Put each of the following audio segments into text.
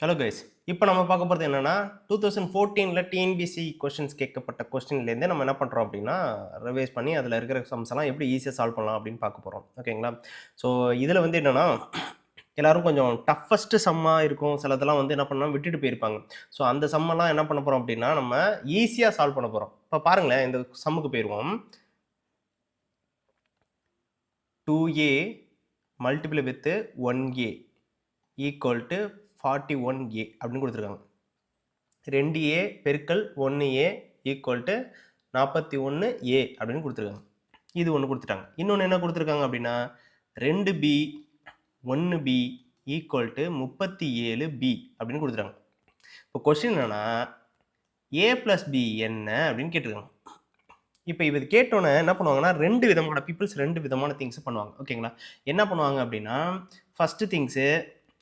Hello guys, இப்போ நம்ம பார்க்க போகிறது என்னன்னா 2014ல் டிஎன்பிசி கொஸ்டின்ஸ் கேட்கப்பட்ட கொஸ்டின்லேருந்து நம்ம என்ன பண்ணுறோம் அப்படின்னா ரிவைஸ் பண்ணி அதில் இருக்கிற சம்ஸ் எல்லாம் எப்படி ஈஸியாக சால்வ் பண்ணலாம் அப்படின்னு பார்க்க போகிறோம். ஓகேங்களா? ஸோ இதில் வந்து என்னென்னா எல்லாரும் கொஞ்சம் டஃபஸ்ட்டு சம்மாக இருக்கும், சிலதெல்லாம் வந்து என்ன பண்ணால் விட்டுட்டு போயிருப்பாங்க. ஸோ அந்த சம்மெல்லாம் என்ன பண்ண போகிறோம் அப்படின்னா நம்ம ஈஸியாக சால்வ் பண்ண போகிறோம். இப்போ பாருங்களேன், இந்த சம்முக்கு போயிடுவோம். 2a multiply with 1a equal to 41a அப்படின்னு கொடுத்துருக்காங்க. 2a பெருக்கல் 1a ஈக்குவல் டு 41a அப்படின்னு கொடுத்துருக்காங்க. இது ஒன்று கொடுத்துட்டாங்க. இன்னொன்று என்ன கொடுத்துருக்காங்க அப்படின்னா 2b 1b equal to 37b அப்படின்னு கொடுத்துட்டாங்க. இப்போ கொஸ்டின் என்னன்னா a + b என்ன அப்படின்னு கேட்டிருக்காங்க. இப்போ இது கேட்டோன்னே என்ன பண்ணுவாங்கன்னா ரெண்டு விதமான பீப்புள்ஸ் ரெண்டு விதமான திங்ஸ் பண்ணுவாங்க. ஓகேங்களா? என்ன பண்ணுவாங்க அப்படின்னா ஃபஸ்ட்டு திங்ஸு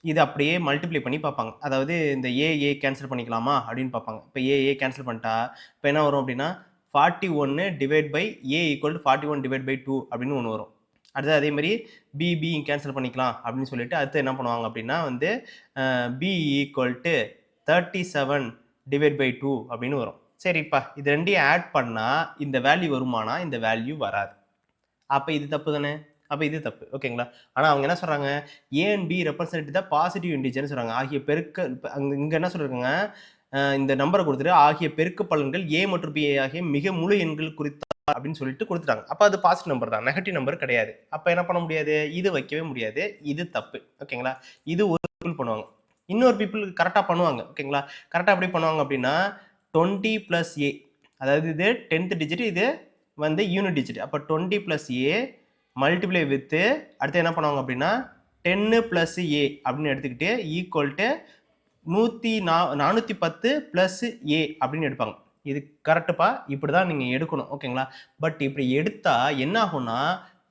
இது அப்படியே மல்டிப்ளை பண்ணி பார்ப்பாங்க. அதாவது இந்த ஏ கேன்சல் பண்ணிக்கலாமா அப்படின்னு பார்ப்பாங்க. இப்போ ஏ கேன்சல் பண்ணிட்டா இப்போ என்ன வரும் அப்படின்னா 41 divide by A equal to 41 divide by 2 அப்படின்னு ஒன்று வரும். அடுத்து அதே மாதிரி பி கேன்சல் பண்ணிக்கலாம் அப்படின்னு சொல்லிட்டு அடுத்து என்ன பண்ணுவாங்க அப்படின்னா வந்து B equal to 37 divide by 2 அப்படின்னு வரும். சரிப்பா, இது ரெண்டையும் ஆட் பண்ணால் இந்த வேல்யூ வருமானா இந்த வேல்யூ வராது. அப்போ இது தப்பு தானே? அப்போ இது தப்பு. ஓகேங்களா? ஆனால் அவங்க என்ன சொல்கிறாங்க, A and B represent the positive இன்டிஜர்னு சொல்கிறாங்க. ஆகிய பெருக்க இங்கே என்ன சொல்லியிருக்காங்க, இந்த நம்பரை கொடுத்துட்டு ஆகிய பெருக்க பலன்கள் ஏ மற்றும் பி ஆகிய மிக முழு எண்கள் குறித்த அப்படின்னு சொல்லிட்டு கொடுத்துட்டாங்க. அப்போ அது பாசிட்டிவ் நம்பர் தான், நெகட்டிவ் நம்பர் கிடையாது. அப்போ என்ன பண்ண முடியாது, இது வைக்கவே முடியாது, இது தப்பு. ஓகேங்களா? இது ஒரு பீப்புள் பண்ணுவாங்க. இன்னொரு பீப்புள் கரெக்டாக பண்ணுவாங்க. ஓகேங்களா? கரெக்டாக எப்படி பண்ணுவாங்க அப்படின்னா 20 + a, அதாவது இது 10th டிஜிட், இது வந்து யூனிட் டிஜிட். அப்போ 20 + a மல்டிப்ளை வித்து அடுத்து என்ன பண்ணுவாங்க அப்படின்னா 10 + a அப்படின்னு எடுத்துக்கிட்டு ஈக்குவல் டு 410 + a அப்படின்னு எடுப்பாங்க. இது கரெக்டுப்பா, இப்படி தான் நீங்கள் எடுக்கணும். ஓகேங்களா? பட் இப்படி எடுத்தால் என்ன ஆகும்னா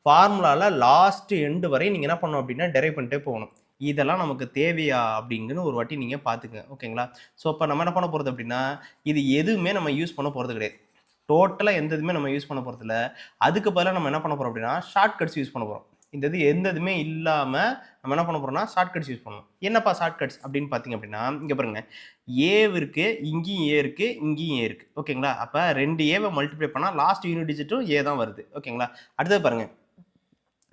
ஃபார்முலாவில் லாஸ்ட் எண்டு வரை நீங்கள் என்ன பண்ணணும் அப்படின்னா டெரைவ் பண்ணிட்டே போகணும். இதெல்லாம் நமக்கு தேவையா அப்படிங்கன்னு ஒரு வாட்டி நீங்கள் பார்த்துங்க. ஓகேங்களா? ஸோ இப்போ நம்ம என்ன பண்ண போகிறது அப்படின்னா இது எதுவுமே நம்ம யூஸ் பண்ண போகிறது கிடையாது. டோட்டலாக எந்த இதுவுமே நம்ம யூஸ் பண்ண போகிறதில்ல. அதுக்கு பதிலாக நம்ம என்ன பண்ண போகிறோம் அப்படின்னா ஷார்ட்கட்ஸ் யூஸ் பண்ண போகிறோம். இந்த இது எந்த இதுவுமே இல்லாமல் நம்ம என்ன பண்ண போகிறோம்னா ஷார்ட்கட்ஸ் யூஸ் பண்ணணும். என்னப்பா ஷார்ட்கட்ஸ் அப்படின்னு பார்த்தீங்க அப்படின்னா இங்கே பாருங்க, ஏவிற்கு இங்கேயும் ஏ இருக்குது, இங்கேயும் ஏ இருக்குது. ஓகேங்களா? அப்போ 2a மல்டிப்ளை பண்ணால் லாஸ்ட் யூனிட் டிஜிட்டும் ஏ தான் வருது. ஓகேங்களா? அடுத்தது பாருங்கள்,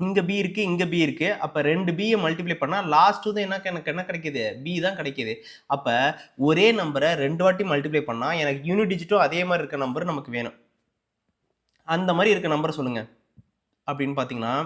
இங்கே பி இருக்குது, இங்கே பி இருக்குது. அப்போ 2b மல்டிப்ளை பண்ணால் லாஸ்ட்டு தான் எனக்கு என்ன கிடைக்கிது, பி தான் கிடைக்கிது. அப்போ ஒரே நம்பரை 2 வாட்டி மல்டிப்ளை பண்ணால் எனக்கு யூனிட் டிஜிட்டும் அதே மாதிரி இருக்க நம்பர் நமக்கு வேணும். அந்த மாதிரி இருக்க நம்பரை சொல்லுங்கள் அப்படின்னு பார்த்தீங்கன்னா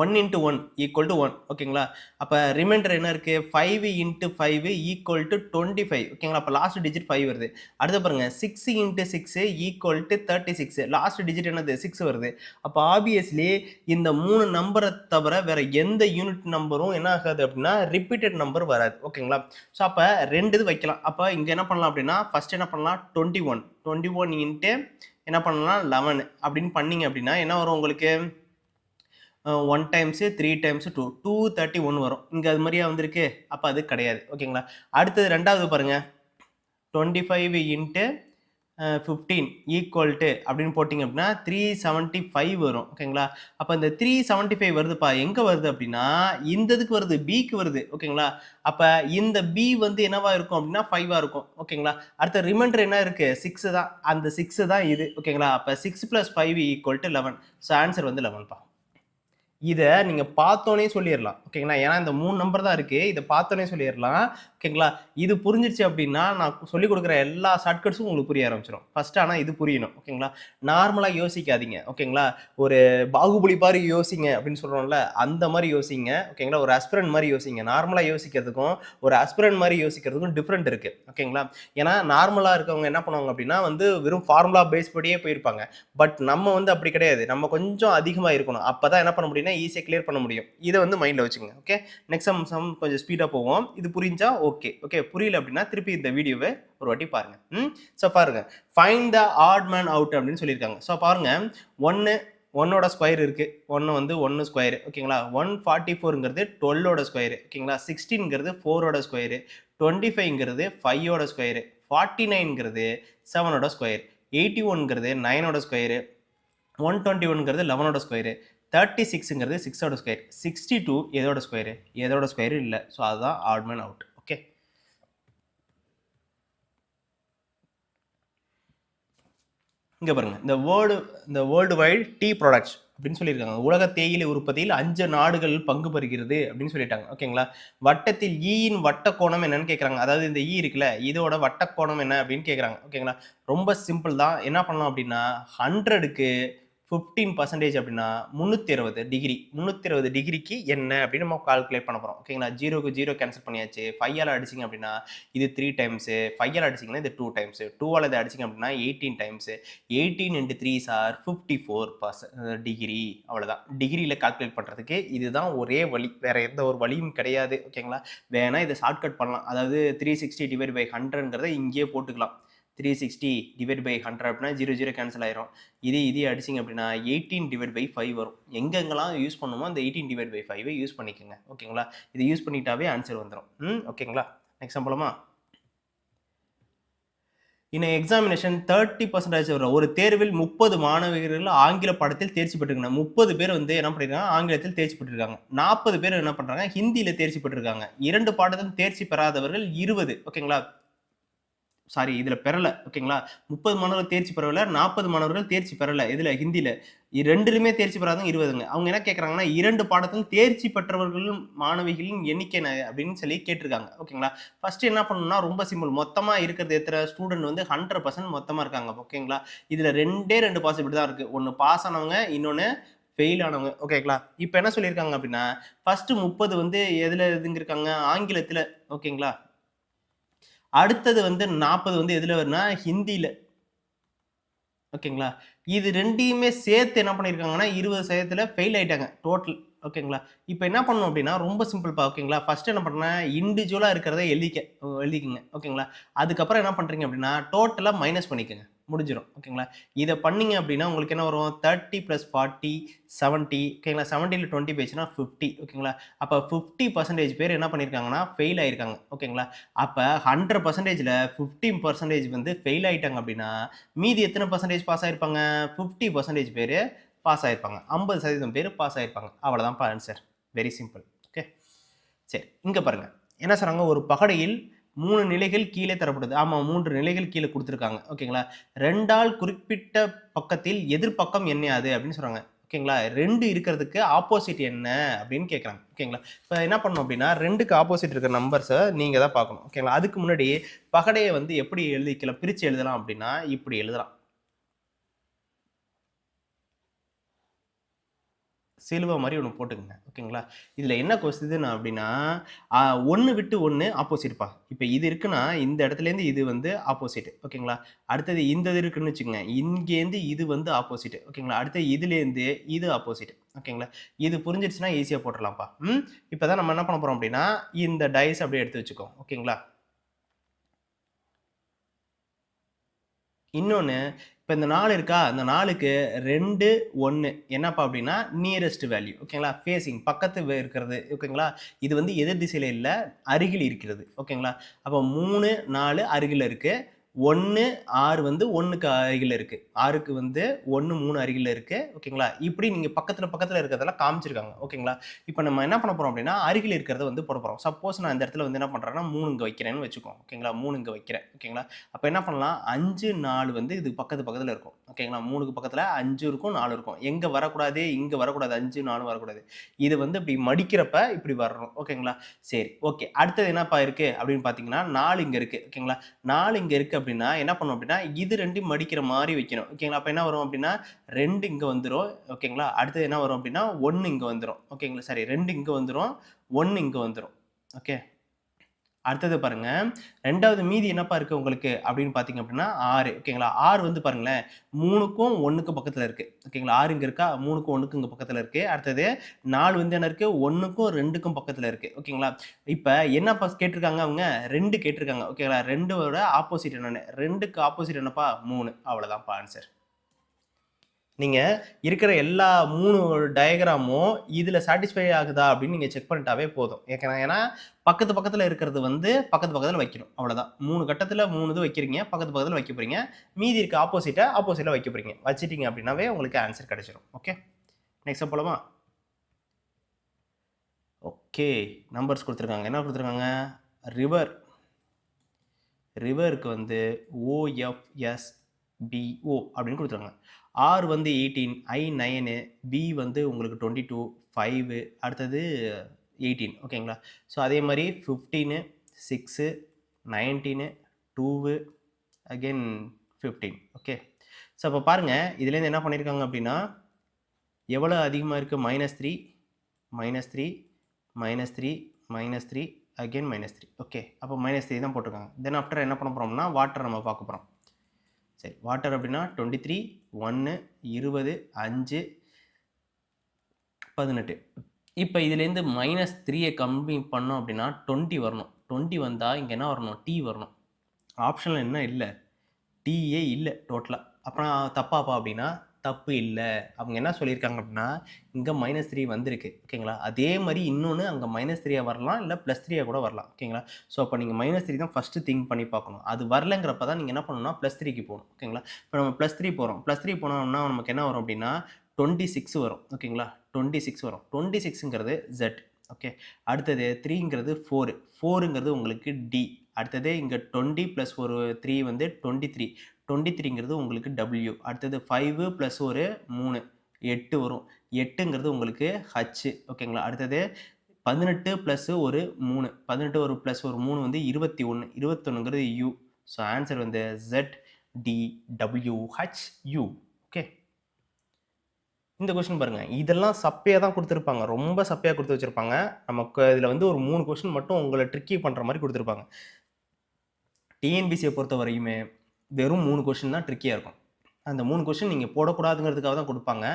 1 × 1 = 1. ஓகேங்களா? அப்போ ரிமைண்டர் என்ன இருக்குது, 5 × 5 = 25. ஓகேங்களா? அப்போ லாஸ்ட் டிஜிட் 5 வருது. அடுத்து பாருங்கள், 6 × 6 = 36. லாஸ்ட் டிஜிட் என்னது, 6 வருது. அப்போ ஆப்வியஸ்லி இந்த 3 நம்பரை தவிர வேறு எந்த யூனிட் நம்பரும் என்ன ஆகாது அப்படின்னா ரிப்பீட்டட் நம்பர் வராது. ஓகேங்களா? ஸோ அப்போ 2 இது வைக்கலாம். அப்போ இங்கே என்ன பண்ணலாம் அப்படின்னா ஃபஸ்ட் என்ன பண்ணலாம், 21 × என்ன பண்ணலாம் 11 அப்படின்னு பண்ணிங்க அப்படின்னா என்ன வரும் உங்களுக்கு, 1 டைம்ஸ் 3 டைம்ஸ் 2 231 வரும். இங்கே அது மாதிரியா வந்திருக்கு, அப்போ அது கிடையாது. ஓகேங்களா? அடுத்தது ரெண்டாவது பாருங்கள், 25 × 15 ஈக்குவல் டு அப்படின்னு போட்டிங்க அப்படின்னா 375 வரும். ஓகேங்களா? அப்போ இந்த 375 வருதுப்பா, எங்கே வருது அப்படின்னா இந்த இதுக்கு வருது, பிக்கு வருது. ஓகேங்களா? அப்போ இந்த பி வந்து என்னவா இருக்கும் அப்படின்னா 5 இருக்கும். ஓகேங்களா? அடுத்த ரிமைண்டர் என்ன இருக்குது, 6 தான். அந்த 6 தான் இது. ஓகேங்களா? அப்போ 6 + 5 = 11. ஸோ ஆன்சர் வந்து 11பா. இதை நீங்கள் பார்த்தோன்னே சொல்லிடலாம். ஓகேங்களா? ஏன்னா இந்த 3 நம்பர் தான் இருக்குது, இதை பார்த்தோன்னே சொல்லிடலாம். ஓகேங்களா? இது புரிஞ்சிருச்சு அப்படின்னா நான் சொல்லிக் கொடுக்குற எல்லா ஷார்ட்கட்ஸும் உங்களுக்கு புரிய ஆரம்பிச்சிடும். ஃபஸ்ட்டு ஆனால் இது புரியணும். ஓகேங்களா? நார்மலாக யோசிக்காதீங்க. ஓகேங்களா? ஒரு பாகுபலி மாதிரி யோசிங்க அப்படின்னு சொல்கிறோம்ல, அந்த மாதிரி யோசிங்க. ஓகேங்களா? ஒரு ஆஸ்பிரண்ட் மாதிரி யோசிங்க. நார்மலாக யோசிக்கிறதுக்கும் ஒரு ஆஸ்பிரண்ட் மாதிரி யோசிக்கிறதுக்கும் டிஃப்ரெண்ட் இருக்குது. ஓகேங்களா? ஏன்னா நார்மலாக இருக்கவங்க என்ன பண்ணுவாங்க அப்படின்னா வந்து வெறும் ஃபார்முலா பேஸ் படியே போயிருப்பாங்க. பட் நம்ம வந்து அப்படி கிடையாது. நம்ம கொஞ்சம் அதிகமாக இருக்கணும். அப்போ தான் என்ன பண்ண முடியும்னா ஈஸியாக கிளியர் பண்ண முடியும். இதை வந்து மைண்டில் வச்சுக்கோங்க. ஓகே, நெக்ஸ்ட் சம் கொஞ்சம் ஸ்பீடாக போவோம். இது புரிஞ்சா ஓகே புரியல அப்படின்னா திருப்பி இந்த வீடியோவை ஒரு வாட்டி பாருங்க. ஸோ பாருங்க, find the odd man out அப்படின்னு சொல்லியிருக்காங்க. ஸோ பாருங்க, 1ஓட ஸ்கொயர் இருக்குது, 1 வந்து 1 ஸ்கொயர். ஓகேங்களா? 144ங்கிறது 12ஓட ஸ்கொயர். ஓகேங்களா? 16ங்கிறது 4ஓட ஸ்கொயர், 25ங்கிறது 5ஓட ஸ்கொயர், 49ங்கிறது 7ஓட ஸ்கொயர், 81ங்கிறது 9ஓட ஸ்கொயர், 121ங்கிறது 11ஓட ஸ்கொயர், 36ங்கிறது 6ஓட ஸ்கொயர், 62 எதோட ஸ்கொயர் இல்லை. ஸோ அதுதான் ஆட் மேன் அவுட். ஓகே, இங்க பாருங்க, இந்த வேர்ல்டு வைட் டீ ப்ராடக்ட்ஸ் அப்படின்னு சொல்லியிருக்காங்க. உலக தேயிலை உற்பத்தியில் 5 நாடுகள் பங்கு பெறுகிறது அப்படின்னு சொல்லிட்டாங்க. ஓகேங்களா? வட்டத்தில் ஈயின் வட்டக்கோணம் என்னன்னு கேட்குறாங்க. அதாவது இந்த ஈ இருக்குல்ல, இதோட வட்டக்கோணம் என்ன அப்படின்னு கேட்குறாங்க. ஓகேங்களா? ரொம்ப சிம்பிள் தான். என்ன பண்ணலாம் அப்படின்னா 100க்கு 15% அப்படின்னா 360 டிகிரி. 360 டிகிரிக்கு என்ன அப்படின்னு நம்ம கால்குலேட் பண்ண போறோம். ஓகேங்களா? 0க்கு 0 கேன்சல் பண்ணியாச்சு. 5 ஆல அடிச்சீங்க அப்படின்னா இது 3 டைம்ஸ். 5 ஆல அடிச்சீங்கன்னா இது 2 டைம்ஸ். 2 ஆல இத அடிச்சீங்க அப்படின்னா 18 டைம்ஸ். 18 into 3 R 54 degree. அவ்வளவுதான். டிகிரியில கால்குலேட் பண்றதுக்கு இதுதான் ஒரே வழி. வேற எந்த ஒரு வழியும் கிடையாது. ஓகேங்களா? வேணா இதை ஷார்ட்கட் பண்ணலாம். அதாவது 360 டிவைட் பை 100ங்கிறத இங்கேயே போட்டுக்கலாம். 360 டிவைட் பை 100 அப்படின்னா 0 0 கேன்சல் ஆயிரும். இதே அடிச்சிங்க அப்படின்னா 18 டிவைட் பை 5 வரும். எங்கெங்கெல்லாம் யூஸ் பண்ணுமோ அந்த 18 டிவைட் பை 5 யூஸ் பண்ணிக்கோங்க. ஓகேங்களா? இதை யூஸ் பண்ணிட்டாவே ஆன்சர் வந்துடும். ஓகேங்களா? நெக்ஸ்ட் போலாமா? இன் எக்ஸாமினேஷன் 30% வரும். ஒரு தேர்வில் 30 மாணவர்கள் ஆங்கில பாடத்தில் தேர்ச்சி பெற்றிருக்காங்க. 30 பேர் வந்து என்ன பண்ணிருக்காங்க, ஆங்கிலத்தில் தேர்ச்சி பெற்றிருக்காங்க. 40 பேர் என்ன பண்றாங்க, ஹிந்தியில தேர்ச்சி பெற்றிருக்காங்க. 2 பாடத்தில் தேர்ச்சி பெறாதவர்கள் 20. ஓகேங்களா? சாரி, இதுல பெறல. ஓகேங்களா? 30 மாணவர்கள் தேர்ச்சி பெறல, 40 மாணவர்கள் தேர்ச்சி பெறல. இதுல ஹிந்தியில. 2லுமே தேர்ச்சி பெறாதவங்க 20ங்க. அவங்க என்ன கேட்கறாங்கன்னா 2 பாடத்தில் தேர்ச்சி பெற்றவர்களும் மாணவிகளின் எண்ணிக்கை என்ன அப்படின்னு சொல்லி கேட்டிருக்காங்க. ஓகேங்களா? ஃபர்ஸ்ட் என்ன பண்ணணும்னா ரொம்ப சிம்பிள். மொத்தமா இருக்கிறது எத்தனை ஸ்டூடெண்ட் வந்து 100% மொத்தமா இருக்காங்க. ஓகேங்களா? இதுல 2 பாசிபிலிட்டி தான் இருக்கு. ஒன்னு பாஸ் ஆனவங்க, இன்னொன்னு ஃபெயில் ஆனவங்க. ஓகேங்களா? இப்போ என்ன சொல்லியிருக்காங்க அப்படின்னா ஃபர்ஸ்ட் 30 வந்து எதுல இருக்காங்க, ஆங்கிலத்துல. ஓகேங்களா? அடுத்தது வந்து 40 வந்து எதுல வரும்னா ஹிந்தியில. ஓகேங்களா? இது 2யுமே சேர்த்து என்ன பண்ணியிருக்காங்கன்னா 20% ஃபெயில் ஆயிட்டாங்க டோட்டல். ஓகேங்களா? இப்போ என்ன பண்ணணும் அப்படின்னா ரொம்ப சிம்பிள்ப்பா. ஓகேங்களா? ஃபர்ஸ்ட் என்ன பண்ணேன், இண்டிவிஜுவலா இருக்கிறத எழுதிக்கங்க. ஓகேங்களா? அதுக்கப்புறம் என்ன பண்றீங்க அப்படின்னா டோட்டலா மைனஸ் பண்ணிக்கங்க. முடிஞ்சிடும். ஓகேங்களா? இதை பண்ணீங்க அப்படின்னா உங்களுக்கு என்ன வரும், 30 + 40 70. ஓகேங்களா? 70ல 20 போயிடுச்சுன்னா 50. ஓகேங்களா? அப்போ 50% பேர் என்ன பண்ணியிருக்காங்கன்னா ஃபெயில் ஆயிருக்காங்க. ஓகேங்களா? அப்போ 100%ல 15% வந்து ஃபெயில் ஆயிட்டாங்க அப்படின்னா மீதி எத்தனை பர்சன்டேஜ் பாஸ் ஆயிருப்பாங்க, 50% பேர் பாஸ் ஆயிருப்பாங்க. 50% பேர் பாஸ் ஆயிருப்பாங்க. அவ்வளவுதான்ப்பா ஆன்சர். Very simple. ஓகே. சரி, இங்க பாருங்க. என்ன சொல்றாங்க, ஒரு பகடையில் 3 நிலைகள் கீழே தரப்படுது. ஆமா, 3 நிலைகள் கீழே குடுத்திருக்காங்க. ஓகேங்களா? 2ஆல் குறிப்பிட்ட பக்கத்தில் எதிர்பக்கம் என்னையாது அப்படின்னு சொல்றாங்க. ஓகேங்களா? 2 இருக்கிறதுக்கு ஆப்போசிட் என்ன அப்படின்னு கேட்கறாங்க. ஓகேங்களா? இப்ப என்ன பண்ணணும் அப்படின்னா 2க்கு ஆப்போசிட் இருக்கிற நம்பர்ஸை நீங்க தான் பார்க்கணும். ஓகேங்களா? அதுக்கு முன்னாடி பகடையை வந்து எப்படி எழுதிக்கலாம், பிரிச்சு எழுதலாம் அப்படின்னா இப்படி எழுதலாம். சிலுவை மாதிரி ஒன்று போட்டுக்கங்க. ஓகேங்களா? இதில் என்ன கொஸ்டின் அப்படின்னா 1 விட்டு 1 ஆப்போசிட்ப்பா. இப்போ இது இருக்குன்னா இந்த இடத்துலேருந்து இது வந்து ஆப்போசிட். ஓகேங்களா? அடுத்தது இந்த இது இருக்குன்னு வச்சுக்கோங்க. இங்கேருந்து இது வந்து ஆப்போசிட். ஓகேங்களா? அடுத்து இதுலேருந்து இது ஆப்போசிட். ஓகேங்களா? இது புரிஞ்சிருச்சுன்னா ஈஸியாக போட்டுடலாம்ப்பா. இப்போ தான் நம்ம என்ன பண்ண போகிறோம் அப்படின்னா இந்த டைஸ் அப்படியே எடுத்து வச்சுக்கோ. ஓகேங்களா? இன்னொன்னு, இப்ப இந்த 4 இருக்கா? இந்த 4க்கு 2, 1 என்னப்பா அப்டின்னா, நியரஸ்ட் வேல்யூ. ஓகேங்களா? ஃபேசிங் பக்கத்து இருக்கிறது. ஓகேங்களா? இது வந்து எதிர் திசையில இல்ல, அருகில் இருக்கிறது. ஓகேங்களா? அப்ப 3, 4 அருகில இருக்கு. 1, 6 வந்து 1க்கு அருகில இருக்கு. 6க்கு வந்து 1, 3 அருகில இருக்கு. ஓகேங்களா? இப்படி நீங்க பக்கத்துல பக்கத்துல இருக்கிறதெல்லாம் காமிச்சிருக்காங்க. ஓகேங்களா? இப்ப நம்ம என்ன பண்ண போறோம் அப்டின்னா, அருகில் இருக்கிறத வந்து போட போறோம். சப்போஸ் நான் இந்த இடத்துல வந்து என்ன பண்றேன்னா, 3 இங்க வைக்கிறேன்னு வச்சுக்கோங்க. ஓகேங்களா? 3 இங்க வைக்கிறேன். ஓகேங்களா? அப்ப என்ன பண்ணலாம், 5, 4 வந்து இது பக்கத்து பக்கத்துல இருக்கும். ஓகேங்களா? 3க்கு பக்கத்துல 5 இருக்கும், 4 இருக்கும். எங்க வரக்கூடாது, இங்க வரக்கூடாது. 5, 4 வரக்கூடாது. இது வந்து இப்படி மடிக்கிறப்ப இப்படி வரணும். ஓகேங்களா? சரி, ஓகே. அடுத்தது என்னப்பா இருக்கு அப்படின்னு பார்த்தீங்கன்னா, 4 இங்க இருக்கு. ஓகேங்களா? 4 இங்க இருக்கு அப்படின்னா என்ன பண்ணணும் அப்படின்னா, இது 2யும் மடிக்கிற மாரி வைக்கணும். ஓகேங்களா? அப்ப என்ன வரும் அப்படின்னா, 2 இங்க வந்துரும். ஓகேங்களா? அடுத்தது என்ன வரும் அப்படின்னா, 1 இங்க வந்துரும். ஓகேங்களா? சாரி, 2 இங்க வந்துரும். 1 இங்க வந்துரும். ஓகே. அடுத்தது பாருங்க. 2வது மீதி என்னப்பா இருக்கு உங்களுக்கு அப்படின்னு பார்த்தீங்க அப்படின்னா 6. ஓகேங்களா? 6 வந்து பாருங்களேன் 3க்கும் 1க்கும் பக்கத்துல இருக்கு. ஓகேங்களா? 6 இங்க இருக்கா? 3க்கும் 1க்கும் இங்க பக்கத்துல இருக்கு. அடுத்தது 4 வந்து என்ன இருக்கு? 1க்கும் 2க்கும் பக்கத்துல இருக்கு. ஓகேங்களா? இப்ப என்னப்பா கேட்டிருக்காங்க அவங்க? 2 கேட்டிருக்காங்க. ஓகேங்களா? 2ஓட ஆப்போசிட் என்னன்னு? 2க்கு ஆப்போசிட் என்னப்பா? 3. அவ்வளவுதான்ப்பா ஆன்சர். நீங்க இருக்கிற எல்லா 3 டயகிராமும் இதுல சாட்டிஸ்ஃபை ஆகுதா அப்படின்னு நீங்க செக் பண்ணிட்டாவே போதும். ஏன்னா பக்கத்து பக்கத்துல இருக்கிறது வந்து பக்கத்து பக்கத்துல வைக்கணும். அவ்வளவுதான். 3 கட்டத்துல 3 இது வைக்கிறீங்க. பக்கத்து பக்கத்துல வைக்க போறீங்க. மீதி இருக்க ஆப்போசிட்ல வைக்க போறீங்க. வச்சிட்டீங்க அப்படின்னாவே உங்களுக்கு ஆன்சர் கிடைச்சிடும். ஓகே. நெக்ஸ்ட் போலாமா? ஓகே. நம்பர்ஸ் குடுத்திருக்காங்க. என்ன குடுத்திருக்காங்க? ரிவர். ரிவருக்கு வந்து OFS பிஓ அப்படின்னு கொடுத்துருக்காங்க. ஆர் வந்து 18, ஐ 9, பி வந்து உங்களுக்கு 22, 5, அடுத்தது 18 ஓகேங்களா. ஸோ அதே மாதிரி 15, 6, 19, 2, அகெயின் 15 ஓகே. ஸோ அப்போ பாருங்கள் இதுலேருந்து என்ன பண்ணியிருக்காங்க அப்படின்னா எவ்வளோ அதிகமாக இருக்குது -3, -3, -3, -3, அகெயின் -3 ஓகே. அப்போ -3 தான் போட்டிருக்காங்க. தென் ஆஃப்டர் என்ன பண்ண போகிறோம்னா வாட்டர் நம்ம பார்க்க போகிறோம். சரி வாட்டர் அப்படின்னா 23, 1, 20, 5, 18. இப்போ இதுலேருந்து -3 கம்மி பண்ணோம் அப்படின்னா 20 வரணும். 20 வந்தால் இங்கே என்ன வரணும், டி வரணும். ஆப்ஷனில் என்ன இல்லை, டீயே இல்லை டோட்டலாக. அப்புறம் தப்பாப்பா அப்படின்னா தப்பு இல்லை. அவங்க என்ன சொல்லியிருக்காங்க அப்படின்னா இங்கே -3 வந்திருக்கு ஓகேங்களா. அதே மாதிரி இன்னொன்று அங்கே -3 வரலாம், இல்லை +3 கூட வரலாம் ஓகேங்களா. ஸோ அப்போ நீங்கள் -3 தான் ஃபஸ்ட்டு திங்க் பண்ணி பார்க்கணும். அது வரலங்கிறப்ப தான் நீங்கள் என்ன பண்ணணும்னா +3க்கு போகணும் ஓகேங்களா. இப்போ நம்ம +3 போகிறோம். +3 போனோம்னா நமக்கு என்ன வரும் அப்படின்னா 26 வரும் ஓகேங்களா. 26 வரும். 26ங்கிறது Z ஓகே. அடுத்தது 3ங்கிறது 4, 4ங்கிறது உங்களுக்கு டி. அடுத்தது இங்கே 20 + ஒரு 3 வந்து 23, 23ங்கிறது உங்களுக்கு W. அடுத்தது 5 + ஒரு 3, 8 வரும். 8ங்கிறது உங்களுக்கு H ஓகேங்களா. அடுத்தது 18 + ஒரு 3, 18 ஒரு + ஒரு 3 வந்து 21, 21ங்கிறது U. ஸோ ஆன்சர் வந்து ZDWHU ஓகே. இந்த கொஸ்டின் பாருங்க, இதெல்லாம் சப்பையாக தான் கொடுத்துருப்பாங்க, ரொம்ப சப்பையாக கொடுத்து வச்சிருப்பாங்க. நமக்கு இதில் வந்து ஒரு 3 கொஸ்டின் மட்டும் உங்களை ட்ரிக்கி பண்ணுற மாதிரி கொடுத்துருப்பாங்க. டிஎன்பிசியை பொறுத்த வரையுமே வெறும் 3 கொஸ்டின் தான் ட்ரிக்கியாக இருக்கும். அந்த 3 கொஸ்டின் நீங்கள் போடக்கூடாதுங்கிறதுக்காக தான் கொடுப்பாங்க.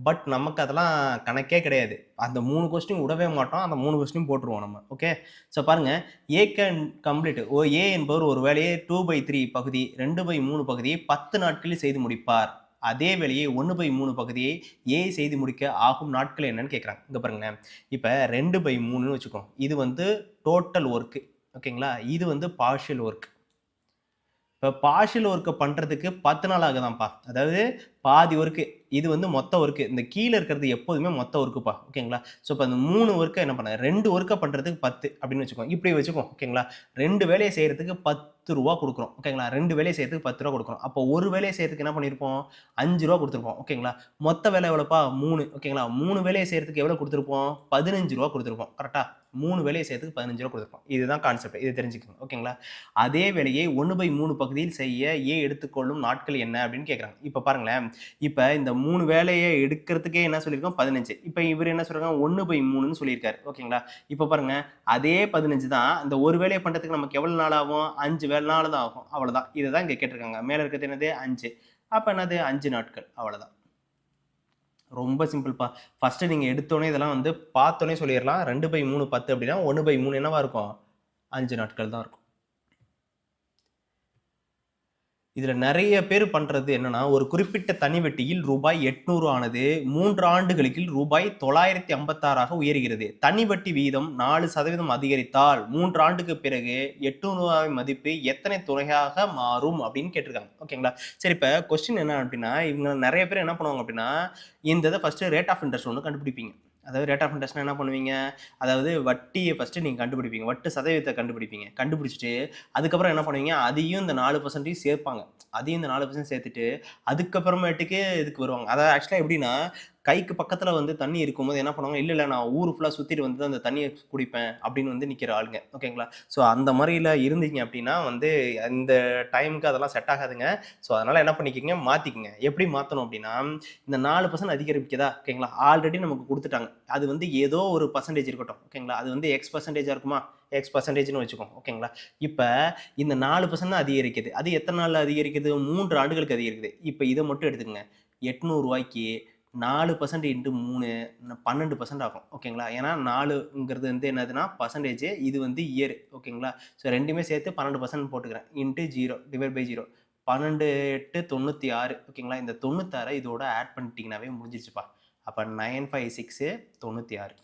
பட் நமக்கு அதெல்லாம் கணக்கே கிடையாது. அந்த 3 கொஸ்டின் விடவே மாட்டோம். அந்த 3 கொஸ்டின் போட்டுருவோம் நம்ம ஓகே. ஸோ பாருங்கள், ஏ கேன் கம்ப்ளீட் ஏ என்பவர் ஒரு வேலையை 2/3 பகுதி 2/3 பகுதியை 10 நாட்களில் செய்து முடிப்பார். அதே வேலையை 1/3 பகுதியை ஏ செய்து முடிக்க ஆகும் நாட்கள் என்னன்னு கேட்குறாங்க. இங்கே பாருங்க, இப்போ 2/3ன்னு வச்சுக்கோம். இது வந்து டோட்டல் ஒர்க்கு ஓகேங்களா. இது வந்து பார்ஷியல் ஒர்க். இப்போ பார்ஷியல் ஒர்க்கை பண்ணுறதுக்கு 10 நாள் ஆகுதான்ப்பா. அதாவது பாதி ஒர்க்கு, இது வந்து மொத்த ஒர்க்கு. இந்த கீழே இருக்கிறது எப்போதுமே மொத்த ஒர்க்குப்பா ஓகேங்களா. ஸோ இப்போ அந்த 3 ஒர்க்கை என்ன பண்ண 2 ஒர்க்கை பண்ணுறதுக்கு 10 அப்படின்னு வச்சுக்கோங்க. இப்படி வச்சுக்கோம் ஓகேங்களா. 2 வேலையை செய்கிறதுக்கு 10 ரூபா கொடுக்குறோம் ஓகேங்களா. 2 வேலையை செய்கிறதுக்கு 10 ரூபா கொடுக்குறோம். அப்போ ஒரு வேலையை செய்கிறதுக்கு என்ன பண்ணியிருப்போம், 5 ரூபா கொடுத்துருப்போம் ஓகேங்களா. மொத்த வேலை எவ்வளோப்பா 3 ஓகேங்களா. 3 வேலையை செய்கிறதுக்கு எவ்வளோ கொடுத்துருப்போம், 15 ரூபா கொடுத்துருப்போம் கரெக்டாக. 3 வேலையை செய்யறதுக்கு 15 ரூபா கொடுத்துருப்போம். இதுதான் கான்செப்ட், இது தெரிஞ்சுக்கோங்க ஓகேங்களா. அதே வேலையை 1/3 பகுதியில் செய்ய ஏ எடுத்துக்கொள்ளும் நாட்கள் என்ன அப்படின்னு கேட்குறாங்க. இப்போ பாருங்களேன், இப்போ இந்த 3 வேலையை எடுக்கிறதுக்கே என்ன சொல்லியிருக்கோம் 15. இப்போ இவர் என்ன சொல்றாங்க 1/3ன்னு சொல்லியிருக்காரு ஓகேங்களா. இப்போ பாருங்க, அதே 15 தான் இந்த ஒரு வேலையை பண்ணுறதுக்கு நமக்கு எவ்வளோ நாள் ஆகும், 5 வேலை நாள் தான் ஆகும். அவ்வளோதான். இதை தான் இங்கே கேட்டிருக்காங்க. மேலே இருக்கிறது என்னது 5. அப்போ என்னது 5 நாட்கள் அவ்வளோதான். ரொம்ப சிம்பிள்ப்பா. ஃபஸ்ட்டு நீங்கள் எடுத்தோடனே இதெல்லாம் வந்து பார்த்தோன்னே சொல்லிடலாம். 2/3 10 அப்படின்னா 1/3 என்னவா இருக்கும், 5 நாட்கள் தான் இருக்கும். இதில் நிறைய பேர் பண்ணுறது என்னன்னா, ஒரு குறிப்பிட்ட தனி வெட்டியில் ரூபாய் 800 ஆனது 3 ஆண்டுகளுக்கு ரூபாய் 956 உயர்கிறது. தனி வட்டி வீதம் 4% அதிகரித்தால் 3 ஆண்டுக்கு பிறகு 800 மதிப்பு எத்தனை தொகையாக மாறும் அப்படின்னு கேட்டிருக்காங்க ஓகேங்களா. சரி, இப்போ கொஸ்டின் என்ன அப்படின்னா, இவங்க நிறைய பேர் என்ன பண்ணுவாங்க அப்படின்னா, இந்த இதை ஃபஸ்ட்டு ரேட் ஆஃப் இன்ட்ரெஸ்ட் ஒன்று கண்டுபிடிப்பீங்க. அதாவது ரேட் ஆஃப் இன்ட்ரெஸ்ட்னா என்ன பண்ணுவீங்க, அதாவது வட்டியை ஃபஸ்ட்டு நீங்கள் கண்டுபிடிப்பீங்க, வட்டி சதவீதத்தை கண்டுபிடிப்பீங்க. கண்டுபிடிச்சிட்டு அதுக்கப்புறம் என்ன பண்ணுவீங்க, அதையும் இந்த 4% சேர்ப்பாங்க. அதையும் இந்த 4% சேர்த்துட்டு அதுக்கப்புறமேட்டுக்கு இதுக்கு வருவாங்க. அதாவது ஆக்சுவலாக எப்படின்னா, கைக்கு பக்கத்தில் வந்து தண்ணி இருக்கும்போது என்ன பண்ணுவாங்க, இல்லை நான் ஊர் ஃபுல்லாக சுற்றிட்டு வந்து அந்த தண்ணியை குடிப்பேன் அப்படின்னு வந்து நிற்கிற ஆளுங்க ஓகேங்களா. ஸோ அந்த மாதிரில இருந்தீங்க அப்படின்னா வந்து இந்த டைமுக்கு அதெல்லாம் செட் ஆகாதுங்க. ஸோ அதனால் என்ன பண்ணிக்கிங்க, மாற்றிக்கிங்க. எப்படி மாற்றணும் அப்படின்னா, இந்த 4% அதிகரிக்குதா ஓகேங்களா, ஆல்ரெடி நமக்கு கொடுத்துட்டாங்க. அது வந்து ஏதோ ஒரு பர்சன்டேஜ் இருக்கட்டும் ஓகேங்களா. அது வந்து X% இருக்குமா, X%ன்னு வச்சுக்கோம் ஓகேங்களா. இப்போ இந்த 4% தான் அதிகரிக்குது. அது எத்தனை நாள் அதிகரிக்குது, 3 ஆண்டுகளுக்கு அதிகரிக்குது. இப்போ இதை மட்டும் எடுத்துக்கங்க. 800 ரூபாய்க்கு 4% இன்ட்டு 3 12% ஆகும் ஓகேங்களா. ஏன்னா 4ங்கிறது வந்து என்னதுன்னா பர்சன்டேஜ், இது வந்து இயர் ஓகேங்களா. ஸோ ரெண்டுமே சேர்த்து 12% போட்டுக்கிறேன். இன்ட்டு 0 டிவைட் பை 0, 12 8 96 ஓகேங்களா. இந்த 96 இதோட ஆட் பண்ணிட்டீங்கன்னாவே முடிஞ்சிருச்சுப்பா. அப்போ 956 96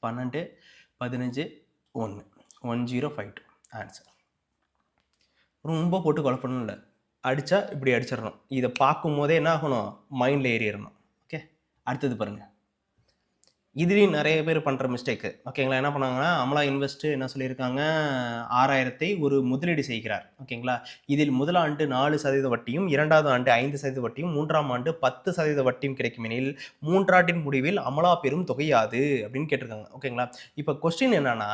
12 15 1 1052 ஆன்சர். ரொம்ப போட்டு குழப்பணும் இல்லை, அடித்தா இப்படி அடிச்சிடணும். இதை பார்க்கும் போதே என்ன ஆகணும், மைண்டில் ஏறிடணும் ஓகே. அடுத்தது பாருங்கள், இதுலேயும் நிறைய பேர் பண்ணுற மிஸ்டேக்கு ஓகேங்களா. என்ன பண்ணாங்கன்னா, அமலா இன்வெஸ்ட் என்ன சொல்லியிருக்காங்க, 6000 ஒரு முதலீடு செய்கிறார் ஓகேங்களா. இதில் முதல் ஆண்டு 4% வட்டியும், 2வது ஆண்டு 5% வட்டியும், 3ஆம் ஆண்டு 10% வட்டியும் கிடைக்கும் எனில் 3ஆண்டின் முடிவில் அமலா பெறும் தொகை யாது அப்படின்னு கேட்டிருக்காங்க ஓகேங்களா. இப்போ கொஸ்டின் என்னன்னா,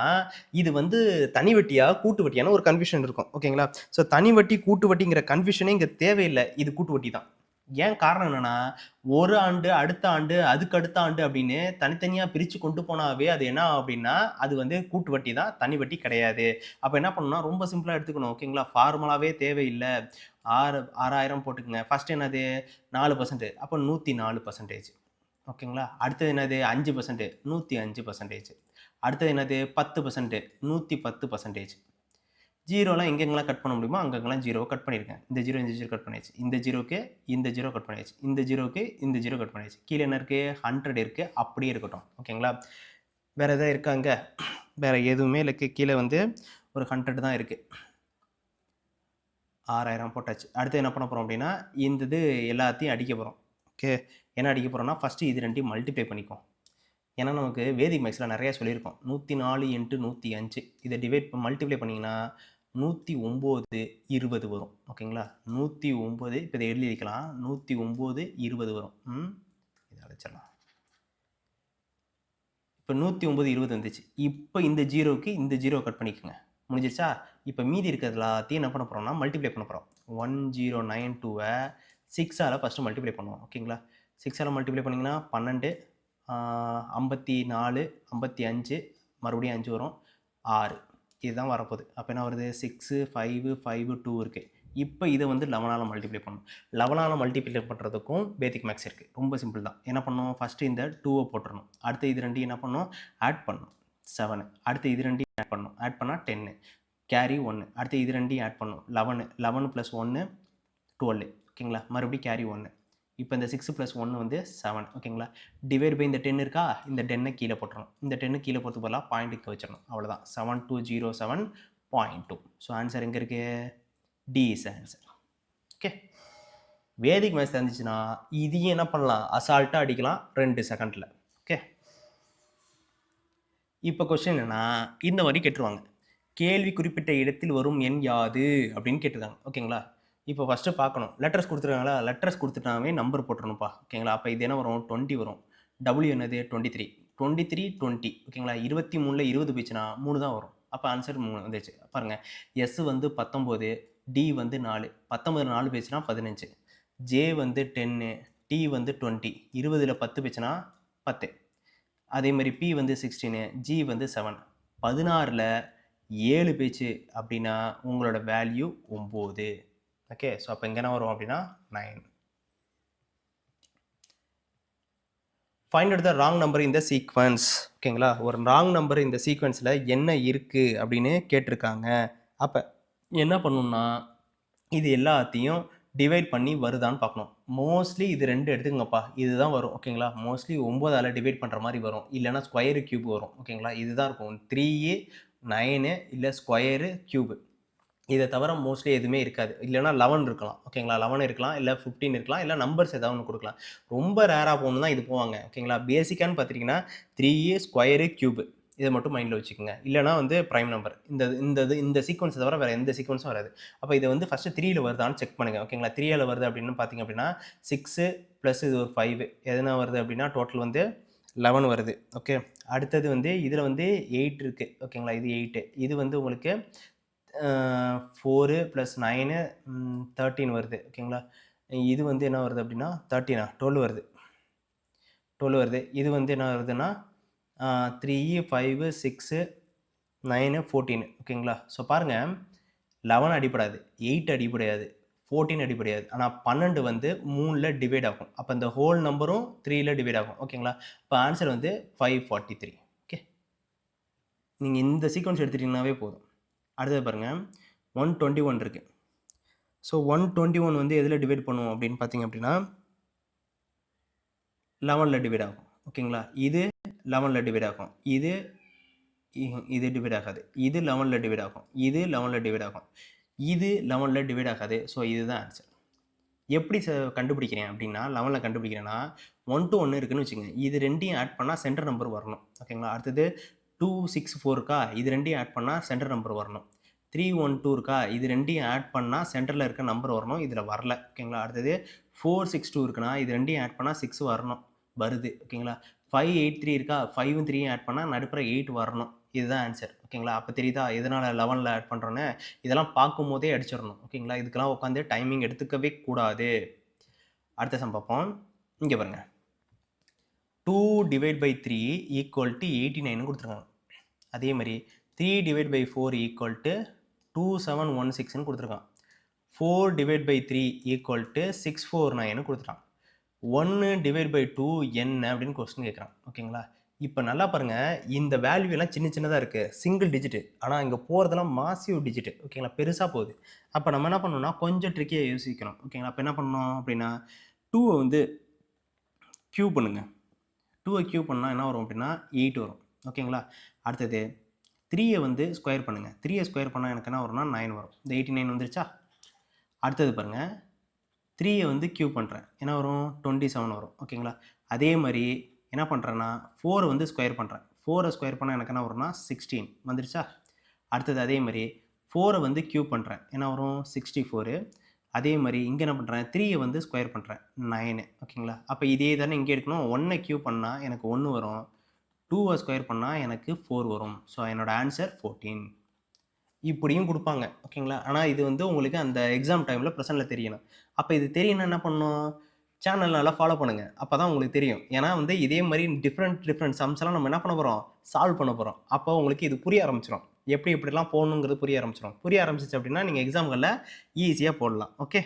இது வந்து தனி வட்டியா கூட்டு வட்டியான ஒரு கன்ஃபியூஷன் இருக்கும் ஓகேங்களா. ஸோ தனி வட்டி கூட்டு வட்டிங்கிற கன்ஃபியூஷனே இங்கே தேவையில்லை, இது கூட்டு வட்டி தான். ஏன் காரணம் என்னன்னா, ஒரு ஆண்டு அடுத்த ஆண்டு அதுக்கு அடுத்த ஆண்டு அப்படின்னு தனித்தனியா பிரிச்சு கொண்டு போனாவே அது என்ன அப்படின்னா அது வந்து கூட்டு வட்டி தான், தனி வட்டி கிடையாது. அப்ப என்ன பண்ணணும்னா ரொம்ப சிம்பிளா எடுத்துக்கணும் ஓகேங்களா. ஃபார்முலாவே தேவையில்லை. 6000 போட்டுக்கங்க. ஃபர்ஸ்ட் என்னது 4%, அப்போ 104%. ஓகேங்களா. அடுத்தது என்னது 5%, 105%. அடுத்தது என்னது 10%, 110%. ஜீரோலாம் எங்கெங்கெல்லாம் கட் பண்ண முடியுமோ அங்கங்கெல்லாம் ஜீரோவை கட் பண்ணியிருக்கேன். இந்த ஜீரோ இந்த ஜீரோ கட் பண்ணியாச்சு, இந்த ஜீரோக்கு இந்த ஜீரோ கட் பண்ணியாச்சு, இந்த ஜீரோக்கு இந்த ஜீரோ கட் பண்ணியாச்சு. கீழே என்ன இருக்குது 100 இருக்குது, அப்படியே இருக்கட்டும் ஓகேங்களா. வேறு எதாவது இருக்காங்க, வேறு எதுவுமே இல்லை. கீழே வந்து ஒரு 100 தான் இருக்குது. 6000 போட்டாச்சு. அடுத்து என்ன பண்ண போகிறோம் அப்படின்னா இந்த இது எல்லாத்தையும் அடிக்க போகிறோம். ஓகே, என்ன அடிக்க போகிறோம்னா ஃபஸ்ட்டு இது ரெண்டையும் மல்டிப்ளை பண்ணிக்கும். ஏன்னா நமக்கு வேதிக் மேக்ஸில் நிறையா சொல்லியிருக்கோம். 104 × 105 இதை டிவைட் மல்டிப்ளை பண்ணிங்கன்னா 109 20 வரும் ஓகேங்களா. 109 இப்போ இதை எழுதி வைக்கலாம். 109 20 வரும். இதை அழைச்சிடலாம். இப்போ 109 20 வந்துச்சு. இப்போ இந்த ஜீரோவுக்கு இந்த ஜீரோ கட் பண்ணிக்கோங்க. முடிஞ்சிருச்சா. இப்போ மீதி இருக்கிறது எல்லாத்தையும் என்ன பண்ண போகிறோம்னா மல்டிப்ளை பண்ண போகிறோம். 1092-ஐ 6ஆல் ஃபஸ்ட்டு மல்டிப்ளை பண்ணுவோம் ஓகேங்களா. 6ஆல் மல்டிப்ளை பண்ணிங்கன்னா 12, 54, 55, மறுபடியும் 5 வரும், 6. இதுதான் வரப்போகுது. அப்போ என்ன வருது 6 5 5 2 இருக்குது. இப்போ இதை வந்து 11ஆல் மல்டிப்ளை பண்ணணும். 11ஆல் மல்டிப்ளை பண்ணுறதுக்கும் பேசிக் மேக்ஸ் இருக்குது. ரொம்ப சிம்பிள் தான். என்ன பண்ணணும் ஃபஸ்ட்டு இந்த 2-ஐ போட்டுடணும். அடுத்து இது ரெண்டையும் என்ன பண்ணணும் ஆட் பண்ணணும் 7. அடுத்து இது ரெண்டையும் ஆட் பண்ணணும். ஆட் பண்ணால் 10, கேரி 1. அடுத்து இது ரெண்டையும் ஆட் பண்ணணும் 11. 11 + 1 12 ஓகேங்களா. மறுபடியும் கேரி 1. இப்போ இந்த 6 + 1 வந்து 7 ஓகேங்களா. டிவைட் பை இந்த 10 இருக்கா, இந்த 10 கீழே போட்டுறணும். இந்த 10 கீழே போகிறதுக்கு பதிலாக பாயிண்ட்டுக்கு வச்சிடணும். அவ்வளோதான். 7207.2. ஸோ ஆன்சர் எங்கே இருக்குது, T is answer. Okay, Vedic maths தெரிஞ்சிச்சுன்னா இதையும் என்ன பண்ணலாம் அசால்ட்டாக அடிக்கலாம் 2 செகண்டில். ஓகே, இப்போ கொஸ்டின் என்னன்னா இந்த மாதிரி கேட்டுருவாங்க. கேள்வி குறிப்பிட்ட இடத்தில் வரும் எண் யாது அப்படின்னு கேட்டுருக்காங்க ஓகேங்களா. இப்போ ஃபஸ்ட்டு பார்க்கணும் லெட்டர்ஸ் கொடுத்துருக்காங்களா, லெட்டர்ஸ் கொடுத்துட்டாவே நம்பர் போட்டுருணும்ப்பா ஓகேங்களா. அப்போ இது என்ன வரும் 20 வரும். டபிள்யூ என்னது 23, 23 20 ஓகேங்களா. 23ல் 20 போயிடுச்சுன்னா 3 தான் வரும். அப்போ ஆன்சர் 3 வந்துச்சு பாருங்கள். எஸ் வந்து 19, டி வந்து 4, 19 4 போயிடுச்சுன்னா 15, ஜே வந்து 10, டி வந்து 20, 20ல் 10 போயிடுச்சுன்னா 10. அதே மாதிரி பி வந்து 16, ஜி வந்து 7, 16ல் 7 பேச்சு அப்படின்னா உங்களோட வேல்யூ 9. ஓகே, ஸோ அப்போ இங்கே என்ன வரும் அப்படின்னா 9. Find out the wrong number இந்த சீக்வன்ஸ் ஓகேங்களா. ஒரு ராங் நம்பர் இந்த சீக்வன்ஸில் என்ன இருக்குது அப்படின்னு கேட்டிருக்காங்க. அப்போ என்ன பண்ணணும்னா இது எல்லாத்தையும் டிவைட் பண்ணி வருதான்னு பார்க்கணும். மோஸ்ட்லி இது 2 எடுத்துக்கங்கப்பா, இதுதான் வரும் ஓகேங்களா. மோஸ்ட்லி 9ஆல் டிவைட் பண்ணுற மாதிரி வரும், இல்லைனா ஸ்கொயரு கியூப் வரும் ஓகேங்களா. இதுதான் இருக்கும் 3, 9 இல்லை ஸ்கொயரு கியூபு. இதை தவிர மோஸ்ட்லி எதுவுமே இருக்காது. இல்லைனா 11 இருக்கலாம் ஓகேங்களா. 11 இருக்கலாம், இல்லை 15 இருக்கலாம், இல்லை நம்பர்ஸ் ஏதாவது ஒன்று கொடுக்கலாம். ரொம்ப ரேராக போகணும் தான் இது போவாங்க ஓகேங்களா. பேசிக்கான்னு பார்த்திங்கன்னா 3 ஸ்கொயரு கியூபு இதை மட்டும் மைண்டில் வச்சுக்கோங்க. இல்லைனா வந்து ப்ரைம் நம்பர். இந்த சீக்வன்ஸை தவிர வேறு எந்த சீக்வன்ஸும் வராது. அப்போ இதை வந்து ஃபஸ்ட்டு 3ல் வருதான்னு செக் பண்ணுங்கள் ஓகேங்களா. 3ல் வருது அப்படின்னு பார்த்திங்க அப்படின்னா 6 + இது ஒரு 5 எதுனா வருது அப்படின்னா டோட்டல் வந்து 11 வருது. ஓகே, அடுத்தது வந்து இதில் வந்து 8 இருக்குது ஓகேங்களா. இது 8, இது வந்து உங்களுக்கு 4 + 9 13 வருது ஓகேங்களா. இது வந்து என்ன வருது அப்படின்னா 13 12 வருது. 12 வருது. இது வந்து என்ன வருதுன்னா 3 5 6 9 14 ஓகேங்களா. ஸோ பாருங்கள் 11 அடிப்படாது, 8 அடிப்படையாது, 14 அடிப்படையாது. ஆனால் 12 வந்து 3ல் டிவைட் ஆகும். அப்போ இந்த ஹோல் நம்பரும் 3ல் டிவைட் ஆகும் ஓகேங்களா. இப்போ ஆன்சர் வந்து 543. ஓகே, நீங்கள் இந்த சீக்வன்ஸ் எடுத்துட்டிங்கனாவே போதும். அடுத்தது பாருங்கள் 121 இருக்குது. ஸோ 121 வந்து எதில் டிவைட் பண்ணுவோம் அப்படின்னு பார்த்தீங்க அப்படின்னா 11ல் டிவைட் ஆகும் ஓகேங்களா. இது 11ல் டிவைட் ஆகும், இது டிவைட் ஆகாது. இது 11ல் டிவைட் ஆகும், இது 11ல் டிவைட் ஆகும், இது 11ல் டிவைட் ஆகாது. ஸோ இதுதான் ஆன்சர். எப்படி கண்டுபிடிக்கிறேன் அப்படின்னா 11ல் கண்டுபிடிக்கிறேன்னா 1 to 1 இருக்குன்னு வச்சுக்கோங்க. இது ரெண்டையும் ஆட் பண்ணால் சென்டர் நம்பர் வரணும். ஓகேங்களா? அடுத்தது 264 இருக்கா, இது ரெண்டையும் ஆட் பண்ணால் சென்டர் நம்பர் வரணும். 312 இருக்கா, இது ரெண்டையும் ஆட் பண்ணால் சென்டரில் இருக்க நம்பர் வரணும். இதில் வரல. ஓகேங்களா? அடுத்தது 462 இருக்குன்னா இது ரெண்டையும் ஆட் பண்ணால் 6 வரணும், வருது. ஓகேங்களா? 583 இருக்கா, 5ம் 3யும் ஆட் பண்ணால் நடுப்புற 8 வரணும். இதுதான் ஆன்சர். ஓகேங்களா? அப்போ தெரியுதா எதனால் 11ல் ஆட் பண்ணுறோன்னு? இதெல்லாம் பார்க்கும் போதே அடிச்சிடணும். ஓகேங்களா? இதுக்கெல்லாம் உட்காந்து டைமிங் எடுத்துக்கவே கூடாது. அடுத்த சம் பார்ப்போம். இங்கே பாருங்க, 2 டிவைட் பை 3 ஈக்குவல் டு 89 கொடுத்துருக்காங்க. அதே மாதிரி 3 டிவைட் பை 4 ஈக்குவல் டு 2716 கொடுத்துருக்கான். 4 டிவைட் பை 3 ஈக்குவல் டு 649 கொடுத்துட்டான். 1 டிவைட் பை 2 என்ன அப்படின்னு கொஸ்டின் கேட்குறான். ஓகேங்களா? இப்போ நல்லா பாருங்கள், இந்த வேல்யூ எல்லாம் சின்ன சின்னதாக இருக்குது, சிங்கிள் டிஜிட்டு. ஆனால் இங்கே போகிறதெல்லாம் மாசிவ் டிஜிட்டு. ஓகேங்களா? பெருசாக போகுது. அப்போ நம்ம என்ன பண்ணணும்னா கொஞ்சம் ட்ரிக்கியாக யோசிக்கணும். ஓகேங்களா? அப்போ என்ன பண்ணணும் அப்படின்னா 2வை வந்து க்யூப் பண்ணுங்க. 2வை க்யூப் பண்ணால் என்ன வரும் அப்படின்னா 8 வரும். ஓகேங்களா? அடுத்தது 3யை வந்து ஸ்கொயர் பண்ணுங்கள். 3யை ஸ்கொயர் பண்ணால் எனக்கு என்ன வரும்னா 9 வரும். இந்த 89 வந்துருச்சா? அடுத்தது பாருங்கள், 3யை வந்து க்யூப் பண்ணுறேன், என்ன வரும் 27 வரும். ஓகேங்களா? அதே மாதிரி என்ன பண்ணுறேன்னா 4 வந்து ஸ்கொயர் பண்ணுறேன். 4ரை ஸ்கொயர் பண்ணால் எனக்கு என்ன வரும்னா 16 வந்துருச்சா? அடுத்தது அதே மாதிரி 4ரை வந்து க்யூப் பண்ணுறேன், என்ன வரும் 64. அதே மாதிரி இங்கே என்ன பண்ணுறேன், 3யை வந்து ஸ்கொயர் பண்ணுறேன், 9. ஓகேங்களா? அப்போ இதே தானே இங்கே எடுக்கணும். 1னை க்யூப் பண்ணால் எனக்கு 1 வரும், 2வை ஸ்கொயர் பண்ணால் எனக்கு 4 வரும். ஸோ என்னோட ஆன்சர் 14. இப்படியும் கொடுப்பாங்க. ஓகேங்களா? ஆனால் இது வந்து உங்களுக்கு அந்த எக்ஸாம் டைமில் ப்ரெசென்ட்டில் தெரியணும். அப்போ இது தெரியணும்னா என்ன பண்ணணும், சேனல் நல்லா ஃபாலோ பண்ணுங்கள். அப்போ தான் உங்களுக்கு தெரியும். ஏன்னா வந்து இதே மாதிரி டிஃப்ரெண்ட் சம்ஸ்லாம் நம்ம என்ன பண்ண போகிறோம், சால்வ் பண்ண போகிறோம். அப்போ உங்களுக்கு இது புரிய ஆரம்பிச்சிடும். எப்படிலாம் போகணுங்கிறது புரிய ஆரம்பிச்சிடும். புரிய ஆரம்பிச்சிச்சு அப்படின்னா நீங்கள் எக்ஸாம்களில் ஈஸியாக போடலாம். Okay,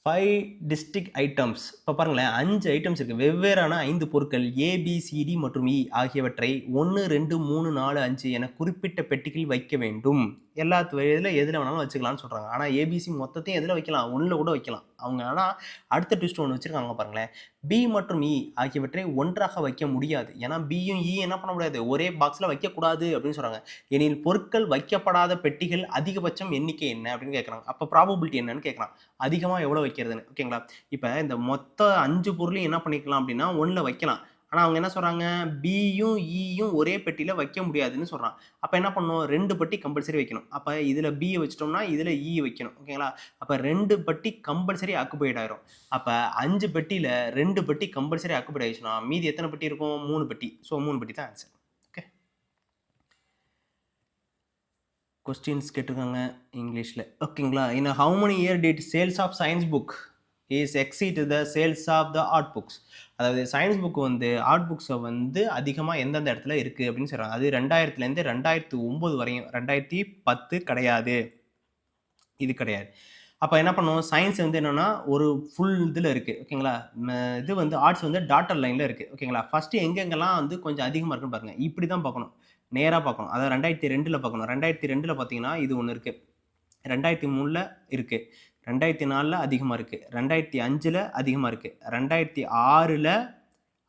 5 district items. இப்போ பாருங்களேன், 5 ஐட்டம்ஸ் இருக்குது. வெவ்வேறான 5 பொருட்கள் ஏபிசிடி மற்றும் இ ஆகியவற்றை 1 2 3 4 5 என குறிப்பிட்ட பெட்டிகளில் வைக்க வேண்டும். எல்லா எதில் வேணாலும் வச்சுக்கலாம்னு சொல்கிறாங்க. ஆனால் ஏபிசி மொத்தத்தையும் எதில் வைக்கலாம், 1ல் கூட வைக்கலாம் அவங்க. ஆனால் அடுத்த ட்விஸ்ட் ஒன்று வச்சுருக்காங்க பாருங்களேன், பி மற்றும் இ ஆகியவற்றை ஒன்றாக வைக்க முடியாது. ஏன்னா பியும் இ என்ன பண்ண முடியாது, ஒரே பாக்ஸில் வைக்கக்கூடாது அப்படின்னு சொல்கிறாங்க. எனில் பொருட்கள் வைக்கப்படாத பெட்டிகள் அதிகபட்சம் எண்ணிக்கை என்ன அப்படின்னு கேட்குறாங்க. அப்போ ப்ராபபிலிட்டி என்னன்னு கேட்குறான், அதிகமாக எவ்வளோ வைக்கிறதுன்னு. ஓகேங்களா? இப்போ இந்த மொத்த 5 பொருளையும் என்ன பண்ணிக்கலாம் அப்படின்னா 1ல் வைக்கலாம். ஆனால் அவங்க என்ன சொல்கிறாங்க, பியும் இயும் ஒரே பெட்டியில் வைக்க முடியாதுன்னு சொல்கிறான். அப்போ என்ன பண்ணணும், 2 பெட்டி கம்பல்சரி வைக்கணும். அப்போ இதில் பியை வச்சிட்டோம்னா இதில் இ வைக்கணும். ஓகேங்களா? அப்போ 2 பெட்டி கம்பல்சரி ஆக்குபைட் ஆயிரும். அப்போ 5 பெட்டியில் 2 பெட்டி கம்பல்சரி ஆக்குபைட் ஆயிடுச்சுன்னா மீதி எத்தனை பெட்டி இருக்கும், 3 பெட்டி. ஸோ 3 பெட்டி தான் ஆன்சர். ஓகே, கொஸ்டின்ஸ் கேட்டிருக்காங்க இங்கிலீஷில். ஓகேங்களா? In how many year did sales of science book is exceed the sales of the art books? அதாவது சயின்ஸ் புக் வந்து ஆர்ட் புக்ஸை வந்து அதிகமாக எந்தெந்த இடத்துல இருக்குது அப்படின்னு சொல்கிறாங்க. அது 2000லேருந்து 2009 வரையும். 2010 கிடையாது, இது கிடையாது. அப்போ என்ன பண்ணுவோம், சயின்ஸ் வந்து என்னென்னா ஒரு ஃபுல் இதில் இருக்குது. ஓகேங்களா? இது வந்து ஆர்ட்ஸ் வந்து டாட்டர் லைனில் இருக்குது. ஓகேங்களா? ஃபஸ்ட்டு எங்கெங்கெல்லாம் வந்து கொஞ்சம் அதிகமாக இருக்குன்னு பாருங்கள். இப்படி தான் பார்க்கணும், நேராக பார்க்கணும். அதாவது 2002ல் பார்க்கணும். 2002ல் பார்த்தீங்கன்னா இது ஒன்று இருக்குது, 2003ல் இருக்குது, 2004ல் அதிகமாக இருக்குது, 2005ல் அதிகமாக இருக்குது, 2006ல்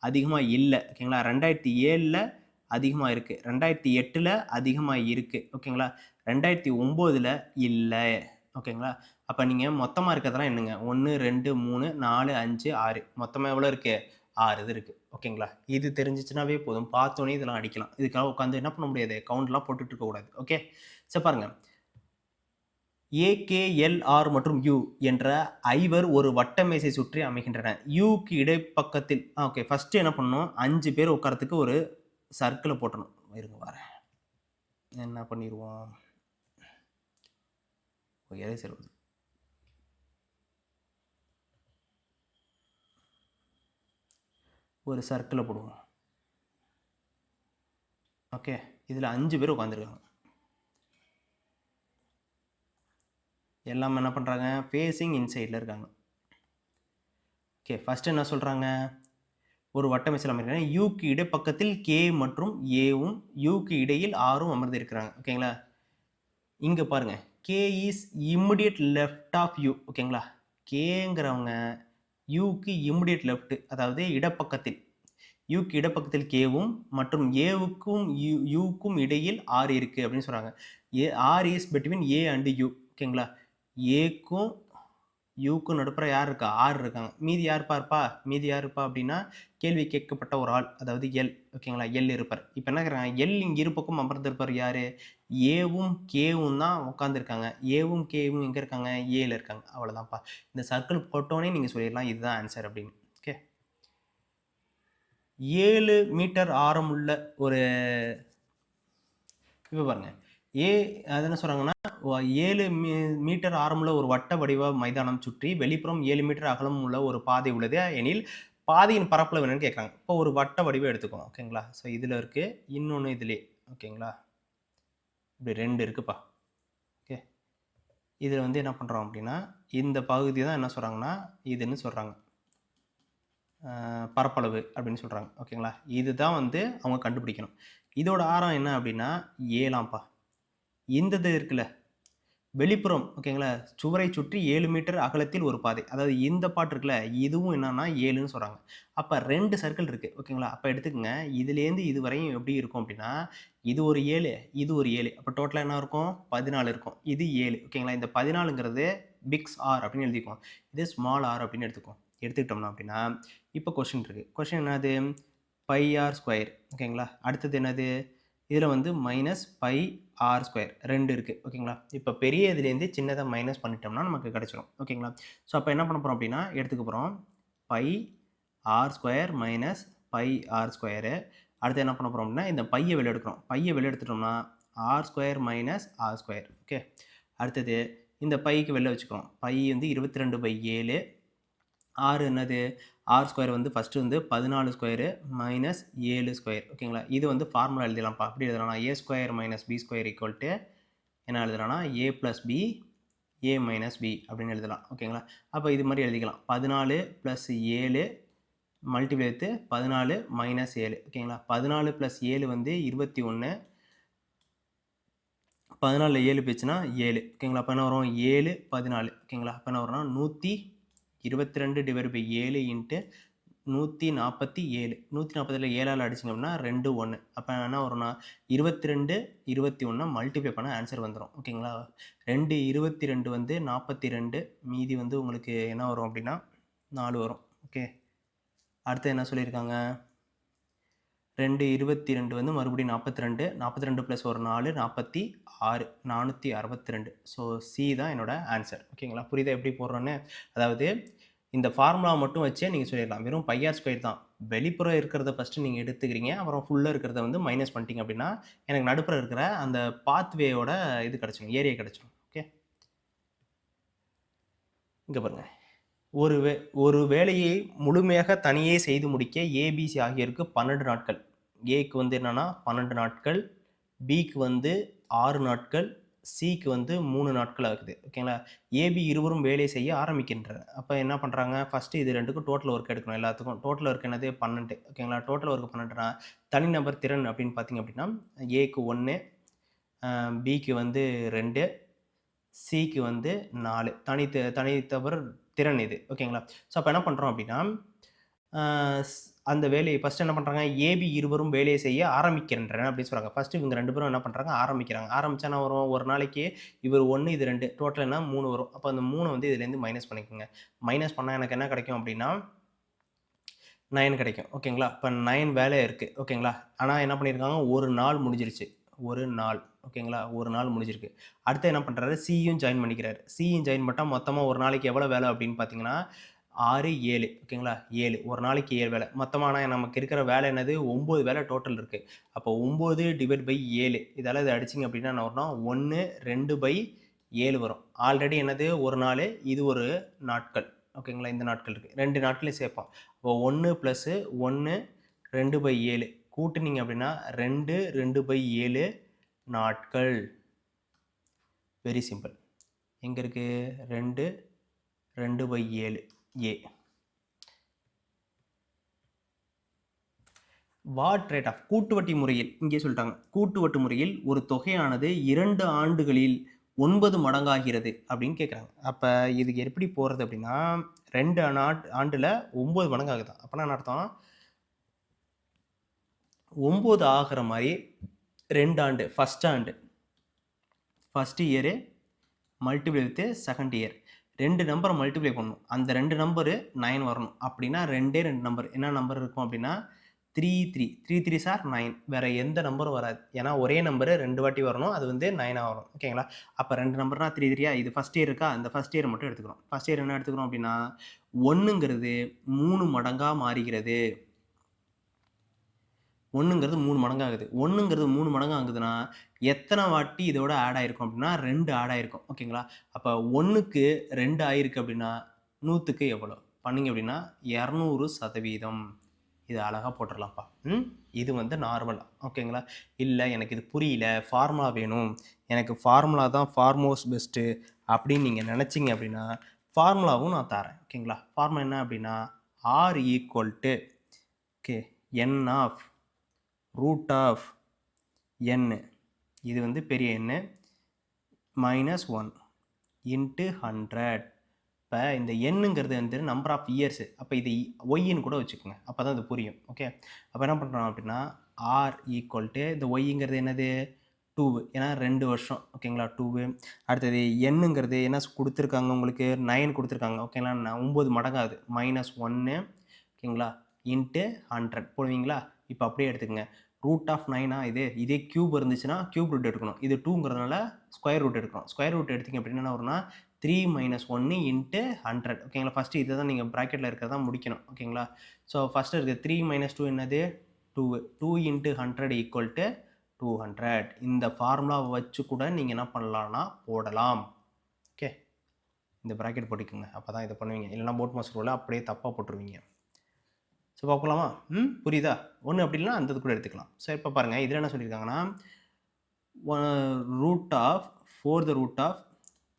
அதிகமாக இல்லை. ஓகேங்களா? 2007ல் அதிகமாக இருக்குது, 2008ல் அதிகமாக இருக்குது. ஓகேங்களா? 2009ல் இல்லை. ஓகேங்களா? அப்போ நீங்கள் மொத்தமாக இருக்கிறதெல்லாம் என்னங்க, 1 2 3 4 5 6, மொத்தமாக எவ்வளோ இருக்குது, 6 இது இருக்குது. ஓகேங்களா? இது தெரிஞ்சிச்சுனாவே போதும், பார்த்தோன்னே இதெல்லாம் அடிக்கலாம். இதுக்காக உட்காந்து என்ன பண்ண முடியாது, கவுண்ட்லாம் போட்டுட்டு இருக்கக்கூடாது. ஓகே, சரி பாருங்கள், ஏகேஎல்ஆர் மற்றும் யூ என்ற ஐவர் ஒரு வட்ட மேசை சுற்றி அமைகின்றன. யூக்கு இடைப்பக்கத்தில் ஓகே, ஃபஸ்ட்டு என்ன பண்ணணும், 5 பேர் உட்காரத்துக்கு ஒரு சர்க்கிளை போட்டணும். இருங்க வரேன், என்ன பண்ணிடுவோம், எரேசர் வருது. ஒரு சர்க்கிளை போடுவோம். ஓகே, இதில் 5 பேர் உட்காந்துருக்காங்க. எல்லாம் என்ன பண்ணுறாங்க, ஃபேஸிங் இன்சைடில் இருக்காங்க. ஓகே, ஃபஸ்ட்டு என்ன சொல்கிறாங்க, ஒரு வட்ட மேசையில் அமைக்கிறாங்க. யூக்கு இடைப்பக்கத்தில் கே மற்றும் ஏவும் யூக்கு இடையில் ஆரும் அமர்ந்து இருக்கிறாங்க. ஓகேங்களா? இங்கே பாருங்கள், K is immediate left of U. ஓகேங்களா? கேங்கிறவங்க யூக்கு இம்மிடியட் லெஃப்ட், அதாவது இடப்பக்கத்தில். யூக்கு இடப்பக்கத்தில் கேவும் மற்றும் ஏவுக்கும் யூக்கும் இடையில் ஆர் இருக்குது அப்படின்னு சொல்கிறாங்க. R is between A and U. ஓகேங்களா? ஏக்கும் யூக்கும் நடுப்புற யார் இருக்கா? ஆர் இருக்காங்க. மீதி யாருப்பா இருப்பா? மீதி யார் இருப்பா அப்படின்னா, கேள்வி கேட்கப்பட்ட ஒரு ஆள். அதாவது எல். ஓகேங்களா? எல் இருப்பார். இப்ப என்ன கேட்குறாங்க, எல் இங்க இரு பக்கம் அமர்ந்திருப்பவர் யாரு? ஏவும் கேவும் தான் உட்கார்ந்திருக்காங்க. ஏவும் கேவும் எங்க இருக்காங்க? ஏல இருக்காங்க. அவ்வளோதான்ப்பா. இந்த சர்க்கிள் போட்டோனே நீங்க சொல்லிடலாம் இதுதான் ஆன்சர் அப்படின்னு. ஓகே. 7 மீட்டர் ஆரமுள்ள ஒரு இப்ப பாருங்க. அது என்ன சொல்றாங்கன்னா, 7 மீட்டர் ஆரமுள்ள ஒரு வட்ட வடிவ மைதானம் சுற்றி வெளிப்புறம் 7 மீட்டர் அகலம் உள்ள ஒரு பாதை உள்ளது எனில், பாதையின் பரப்பளவு என்னன்னு கேட்குறாங்க. இப்போ ஒரு வட்ட வடிவம் எடுத்துக்குவோம். ஓகேங்களா? ஸோ இதுல இருக்கு. இன்னொன்னு இதுலயே. ஓகேங்களா? இப்படி 2 இருக்குப்பா. ஓகே. இதுல வந்து என்ன பண்றோம் அப்படின்னா, இந்த பகுதி தான் என்ன சொல்றாங்கன்னா, இதுன்னு சொல்றாங்க. பரப்பளவு அப்படின்னு சொல்றாங்க. ஓகேங்களா? இதுதான் வந்து அவங்க கண்டுபிடிக்கணும். இதோட ஆரம் என்ன அப்படின்னா, 7ஆம்ப்பா. இந்த இது இருக்குல்ல, வெளிப்புறம் ஓகேங்களா, சுவரை சுற்றி 7 மீட்டர் அகலத்தில் ஒரு பாதை. அதாவது இந்த பார்ட் இருக்குல்ல, இதுவும் என்னன்னா 7ன்னு சொல்றாங்க. அப்ப 2 சர்க்கிள் இருக்கு. ஓகேங்களா? அப்ப எடுத்துக்கங்க. இதுலேருந்து இது வரையும் எப்படி இருக்கும் அப்படின்னா, இது ஒரு 7, இது ஒரு 7. அப்ப டோட்டலா என்ன இருக்கும்? 14 இருக்கும். இது 7. ஓகேங்களா? இந்த 14ங்கிறது பிக்ஸ் ஆர் அப்படின்னு எழுதிக்குவோம். இது ஸ்மால் ஆர் அப்படின்னு எடுத்துக்குவோம். எடுத்துக்கிட்டோம்னா அப்படின்னா, இப்ப கொஸ்டின் இருக்கு. கொஸ்டின் என்னது? Pi R square. ஓகேங்களா? அடுத்தது என்னது? இதுல வந்து மைனஸ் பை ஆர் ஸ்கொயர் 2 இருக்கு. ஓகேங்களா? இப்போ பெரிய இதுலேருந்து சின்னதை மைனஸ் பண்ணிட்டோம்னா நமக்கு கிடைச்சிடும். ஓகேங்களா? ஸோ அப்போ என்ன பண்ண போகிறோம் அப்படின்னா எடுத்துக்க போகிறோம் pi R square minus pi R square. அடுத்து என்ன பண்ண போகிறோம் அப்படின்னா இந்த பையை வெளியே எடுக்கிறோம். பையை வெளியே எடுத்துட்டோம்னா R square minus R square. Okay. அடுத்தது இந்த பைக்கு வெளில வச்சுக்கிறோம். பை வந்து 22/7. ஆர் என்னது? ஆர் ஸ்கொயர் வந்து ஃபஸ்ட்டு வந்து 14 ஸ்கொயரு மைனஸ் 7 ஸ்கொயர். ஓகேங்களா? இது வந்து ஃபார்முலா எழுதலாம்ப்பா. அப்படி எழுதலாம்னா A square minus B square equal to என்ன எழுதலாம்னா A plus B A minus B அப்படின்னு எழுதலாம். ஓகேங்களா? அப்போ இது மாதிரி எழுதிக்கலாம். 14 ப்ளஸ் 7 மல்டிப்ளை வித் 14 மைனஸ் 7. ஓகேங்களா? 14 ப்ளஸ் 7 வந்து 21. 14 7 போச்சுன்னா 7. ஓகேங்களா? அப்போ என்ன வரும்? 7 14. ஓகேங்களா? அப்போ என்ன வரும்னா 122 டிவைட் பை 7 இன்ட்டு 147. 147 7ஆல் அடிச்சிங்க அப்படின்னா 2 1. அப்போ என்ன வரும்னா 22 21 மல்டிப்ளை பண்ண ஆன்சர் வந்துடும். ஓகேங்களா? 2 22 வந்து 42. மீதி வந்து உங்களுக்கு என்ன வரும் அப்படின்னா 4 வரும். ஓகே. அடுத்து என்ன சொல்லியிருக்காங்க? 2 22 வந்து மறுபடியும் 42. 42 ப்ளஸ் ஒரு 4 46. 462. ஸோ சி தான் என்னோட ஆன்சர். ஓகேங்களா? புரியுதா எப்படி போடுறோன்னு? அதாவது இந்த ஃபார்முலா மட்டும் வச்சே நீங்கள் சொல்லிடலாம். வெறும் பை ஆர் ஸ்கொயர் தான். வெளிப்புறம் இருக்கிறத ஃபஸ்ட்டு நீங்கள் எடுத்துக்கிறீங்க. அப்புறம் ஃபுல்லாக இருக்கிறத வந்து மைனஸ் பண்ணிட்டீங்க அப்படின்னா எனக்கு நடுப்புற இருக்கிற அந்த பாத்வேயோட இது கிடச்சிடும், ஏரியா கிடச்சிடும். ஓகே. இங்கே பாருங்க. ஒரு வேலையை முழுமையாக தனியே செய்து முடிக்க ஏபிசி ஆகியோருக்கு 12 நாட்கள். ஏக்கு வந்து என்னன்னா 12 நாட்கள், பிக்கு வந்து 6 நாட்கள், சிக்கு வந்து 3 நாட்கள் ஆகுது. ஓகேங்களா? ஏபி இருவரும் வேலை செய்ய ஆரம்பிக்கின்றனர். அப்போ என்ன பண்ணுறாங்க? ஃபஸ்ட்டு இது ரெண்டுக்கும் டோட்டல் ஒர்க் எடுக்கணும் எல்லாத்துக்கும். டோட்டல் ஒர்க் என்னது? 12. ஓகேங்களா? டோட்டல் ஒர்க் 12னா தனிநபர் திறன் அப்படின்னு பார்த்தீங்க அப்படின்னா ஏக்கு 1, பிக்கு வந்து 2, சிக்கு வந்து 4. தனித்தவர் திறன் இது. ஓகேங்களா? ஸோ அப்போ என்ன பண்ணுறோம் அப்படின்னா அந்த வேலையை ஃபஸ்ட்டு என்ன பண்ணுறாங்க? ஏபி இருவரும் வேலையை செய்ய ஆரம்பிக்கின்றனர் அப்படின்னு சொல்கிறாங்க. ஃபஸ்ட்டு இவங்க 2 பேரும் என்ன பண்ணுறாங்க? ஆரம்பிக்கிறாங்க. ஆரம்பிச்சா என்ன வரும்? ஒரு நாளைக்கு இவர் 1 இது 2 டோட்டல் என்ன 3 வரும். அப்போ அந்த 3 வந்து இதுலேருந்து மைனஸ் பண்ணிக்கோங்க. மைனஸ் பண்ணால் எனக்கு என்ன கிடைக்கும் அப்படின்னா 9 கிடைக்கும். ஓகேங்களா? இப்போ 9 வேலை இருக்குது. ஓகேங்களா? ஆனால் என்ன பண்ணியிருக்காங்க? ஒரு நாள் முடிஞ்சிருச்சு. ஒரு நாள். ஓகேங்களா? ஒரு நாள் முடிஞ்சிருக்கு. அடுத்து என்ன பண்ணுறாரு? சியும் ஜாயின் பண்ணிக்கிறாரு. சியும் ஜாயின் பண்ணால் மொத்தமாக ஒரு நாளைக்கு எவ்வளோ வேலை அப்படின்னு பார்த்தீங்கன்னா 6 7. ஓகேங்களா? 7 ஒரு நாளைக்கு 7 வேலை. மொத்தமாக ஆனால் நமக்கு இருக்கிற வேலை என்னது? 9 வேலை டோட்டல் இருக்குது. அப்போ 9 டிவைட் பை 7 இதெல்லாம் இதை அடிச்சிங்க அப்படின்னா என்ன வரும்னா 1 2/7 வரும். ஆல்ரெடி என்னது? ஒரு நாள், இது ஒரு நாட்கள். ஓகேங்களா? இந்த நாட்கள் இருக்குது. 2 நாட்களையும் சேர்ப்போம். இப்போ 1 ப்ளஸ்ஸு 1 2/7 கூட்டுனீங்க அப்படின்னா 2 2/7 நாட்கள். Very simple. எங்கே இருக்குது? 2 2/7 ஏ. வாட் ரேட் ஆஃப் கூட்டுவட்டி முறையில் இங்கே சொல்லிட்டாங்க. கூட்டுவட்டி முறையில் ஒரு தொகையானது 2 ஆண்டுகளில் 9 மடங்காகிறது அப்படின்னு கேட்குறாங்க. அப்போ இதுக்கு எப்படி போகிறது அப்படின்னா 2 ஆண்டில் 9 மடங்கு ஆகுதான். அப்போனா என்ன அர்த்தம்? 9 ஆகிற மாதிரி 2 ஆண்டு first year multiply with second year. 2 நம்பரை மல்டிப்ளை பண்ணணும். அந்த 2 நம்பரு 9 வரணும். அப்படின்னா 2 நம்பர். என்ன நம்பர் இருக்கும் அப்படின்னா 3 3 3 3 சார் 9. வேற எந்த நம்பரும் வராது. ஏன்னா ஒரே நம்பரு 2 வாட்டி வரணும். அது வந்து 9 வரும். ஓகேங்களா? அப்போ 2 நம்பர்னா 3 3யா? இது ஃபர்ஸ்ட் இயர் இருக்கா? அந்த ஃபர்ஸ்ட் இயர் மட்டும் எடுத்துக்கிறோம். ஃபர்ஸ்ட் இயர் என்ன எடுத்துக்கிறோம் அப்படின்னா 1ங்கிறது 3 மடங்கா மாறுகிறது. 1ங்கிறது 3 மடங்காகுது. 1ங்கிறது 3 மடங்கு ஆகுதுன்னா எத்தனை வாட்டி இதோட ஆட் ஆயிருக்கும் அப்படின்னா 2 ஆட் ஆயிருக்கும். ஓகேங்களா? அப்போ 1க்கு 2 ஆயிருக்கு அப்படின்னா 100க்கு எவ்வளோ? பண்ணீங்க அப்படின்னா 200%. இது அழகாக போட்டுடலாம்ப்பா. இது வந்து நார்மல். ஓகேங்களா? இல்லை எனக்கு இது புரியல, ஃபார்முலா வேணும், எனக்கு ஃபார்முலா தான் ஃபார்மோஸ்ட் பெஸ்ட்டு அப்படின்னு நீங்கள் நினச்சிங்க அப்படின்னா ஃபார்முலாவும் நான் தரேன். ஓகேங்களா? ஃபார்முலா என்ன அப்படின்னா R equal to okay N of root of n, இது வந்து பெரிய n, -1 இன்ட்டு 100. இப்போ இந்த எண்ணுங்கிறது வந்து நம்பர் ஆஃப் இயர்ஸு. அப்போ இது ஒய்ன்னு கூட வச்சுக்கோங்க. அப்போ தான் இது புரியும். ஓகே, அப்போ என்ன பண்ணுறோம் அப்படின்னா ஆர் ஈக்குவல் டு இந்த ஒய்ங்கிறது என்னது 2, ஏன்னா 2 வருஷம். ஓகேங்களா? 2. அடுத்தது எண்ணுங்கிறது என்ன கொடுத்துருக்காங்க உங்களுக்கு 9 கொடுத்துருக்காங்க. ஓகேங்களா? 9 மடங்காகுது. -1 ஓகேங்களா இன்ட்டு 100 போடுவீங்களா? இப்போ அப்படியே எடுத்துக்கங்க. ரூட் ஆஃப் 9 இதே கியூப் இருந்துச்சுன்னா கியூப் ரூட் எடுக்கணும். இது 2ங்கிறதுனால ஸ்கொயர் ரூட் எடுக்கணும். ஸ்கொயர் ரூட் எடுத்திங்க அப்படின்னா என்ன வரும்னா 3 - 1 இன்ட்டு 100. ஓகேங்களா? ஃபஸ்ட்டு இதை தான் நீங்கள் ப்ராக்கெட்டில் இருக்கிறதா முடிக்கணும். ஓகேங்களா? ஸோ ஃபஸ்ட்டு இருக்குது 3 - 2 என்னது 2. 2 இன்ட்டு 100 ஈக்குவல் டு 200. இந்த ஃபார்முலாவை வச்சு கூட நீங்கள் என்ன பண்ணலான்னா போடலாம். ஓகே, இந்த ப்ராக்கெட் போட்டுக்கோங்க. அப்போ தான் இதை பண்ணுவீங்க. இல்லைனா போட் மாஸ்டர் ரோவில் அப்படியே தப்பாக போட்டுருவீங்க. ஸோ பார்க்கலாமா? புரியுதா? ஒன்று அப்படி இல்லைனா அந்த இது கூட எடுத்துக்கலாம். ஸோ இப்போ பாருங்கள், இதில் என்ன சொல்லியிருக்காங்கன்னா root of 4 the root of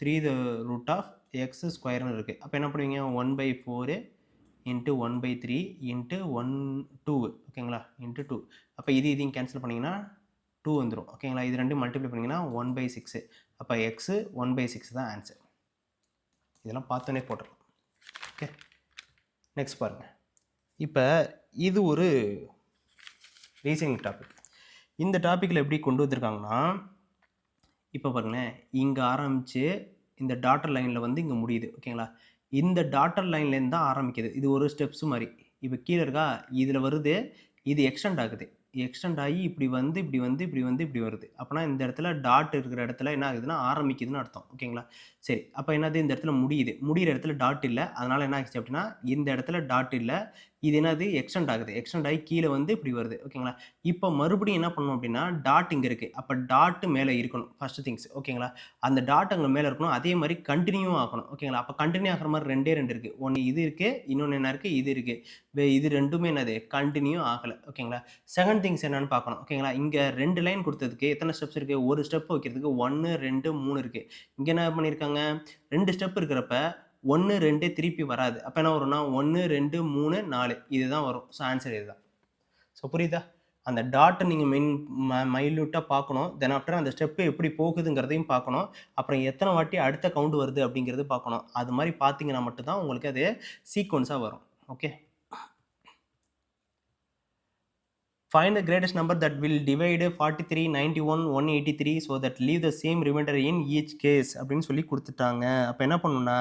3 the root of x ஸ்கொயர்னு இருக்குது. அப்போ என்ன பண்ணுவீங்க 1/4 இன்ட்டு 1/3 இன்ட்டு 2. ஓகேங்களா? இன்ட்டு 2. அப்போ இதையும் கேன்சல் பண்ணிங்கன்னா 2 வந்துடும். ஓகேங்களா? இது ரெண்டும் மல்டிப்ளை பண்ணிங்கன்னா 1/6. அப்போ எக்ஸு 1/6 தான் ஆன்சர். இதெல்லாம் பார்த்தோன்னே போட்டுடலாம். ஓகே, நெக்ஸ்ட் பாருங்கள். இப்போ இது ஒரு ரீசனிங் டாபிக். இந்த டாப்பிக்கில் எப்படி கொண்டு வந்திருக்காங்கன்னா இப்போ பாருங்களேன், இங்கே ஆரம்பித்து இந்த டாட்டர் லைனில் வந்து இங்கே முடியுது. ஓகேங்களா? இந்த டாட்டர் லைன்லேருந்து தான் ஆரம்பிக்குது. இது ஒரு ஸ்டெப்ஸ் மாதிரி. இப்போ கீழே இருக்கா, இதில் வருது, இது எக்ஸ்டெண்ட் ஆகுது. எக்ஸ்டெண்ட் ஆகி இப்படி வந்து இப்படி வந்து இப்படி வந்து இப்படி வருது. அப்போனா இந்த இடத்துல டாட் இருக்கிற இடத்துல என்ன ஆகுதுன்னா ஆரம்பிக்குதுன்னு அர்த்தம். ஓகேங்களா? சரி, அப்போ என்னது இந்த இடத்துல முடியுது. முடிகிற இடத்துல டாட் இல்லை. அதனால் என்ன ஆகிடுச்சு அப்படின்னா இந்த இடத்துல டாட் இல்லை, இது என்னது எக்ஸ்டெண்ட் ஆகுது. எக்ஸ்டெண்ட் ஆகி கீழே வந்து இப்படி வருது. ஓகேங்களா? இப்போ மறுபடியும் என்ன பண்ணணும் அப்படின்னா டாட் இங்கே இருக்குது. அப்போ டாட்டு மேலே இருக்கணும் ஃபர்ஸ்ட் திங்ஸ். ஓகேங்களா? அந்த டாட் அங்கே மேலே இருக்கணும். அதே மாதிரி கண்டினியூ ஆகணும். ஓகேங்களா? அப்போ கண்டினியூ ஆகிற மாதிரி 2 இருக்குது. ஒன்று இது இருக்குது, இன்னொன்று என்ன இருக்குது, இது இருக்குது. இது ரெண்டுமே என்னது கண்டினியூ ஆகலை. ஓகேங்களா? செகண்ட் திங்ஸ் என்னன்னு பார்க்கணும். ஓகேங்களா? இங்கே 2 லைன் கொடுத்ததுக்கு எத்தனை ஸ்டெப்ஸ் இருக்குது? ஒரு ஸ்டெப் வைக்கிறதுக்கு 1 2 3 இருக்குது. இங்கே என்ன பண்ணியிருக்காங்க 2 ஸ்டெப் இருக்கிறப்ப 1 2 திருப்பி வராது. அப்போ என்ன வரும்னா 1 2 3 4 இதுதான் வரும். ஸோ ஆன்சர் இதுதான். ஸோ புரியுதா? அந்த டாட்டை நீங்கள் மைல்யூட்டாக பார்க்கணும். தென் ஆஃப்டர் அந்த ஸ்டெப்பு எப்படி போகுதுங்கிறதையும் பார்க்கணும். அப்புறம் எத்தனை வாட்டி அடுத்த கவுண்ட் வருது அப்படிங்கிறது பார்க்கணும். அது மாதிரி பார்த்தீங்கன்னா மட்டும்தான் உங்களுக்கு அது சீக்வன்ஸாக வரும். Okay, find the greatest number that will divide 43 91 183 so that leave the same remainder in each case அப்படின்னு சொல்லி கொடுத்துட்டாங்க. அப்போ என்ன பண்ணணும்னா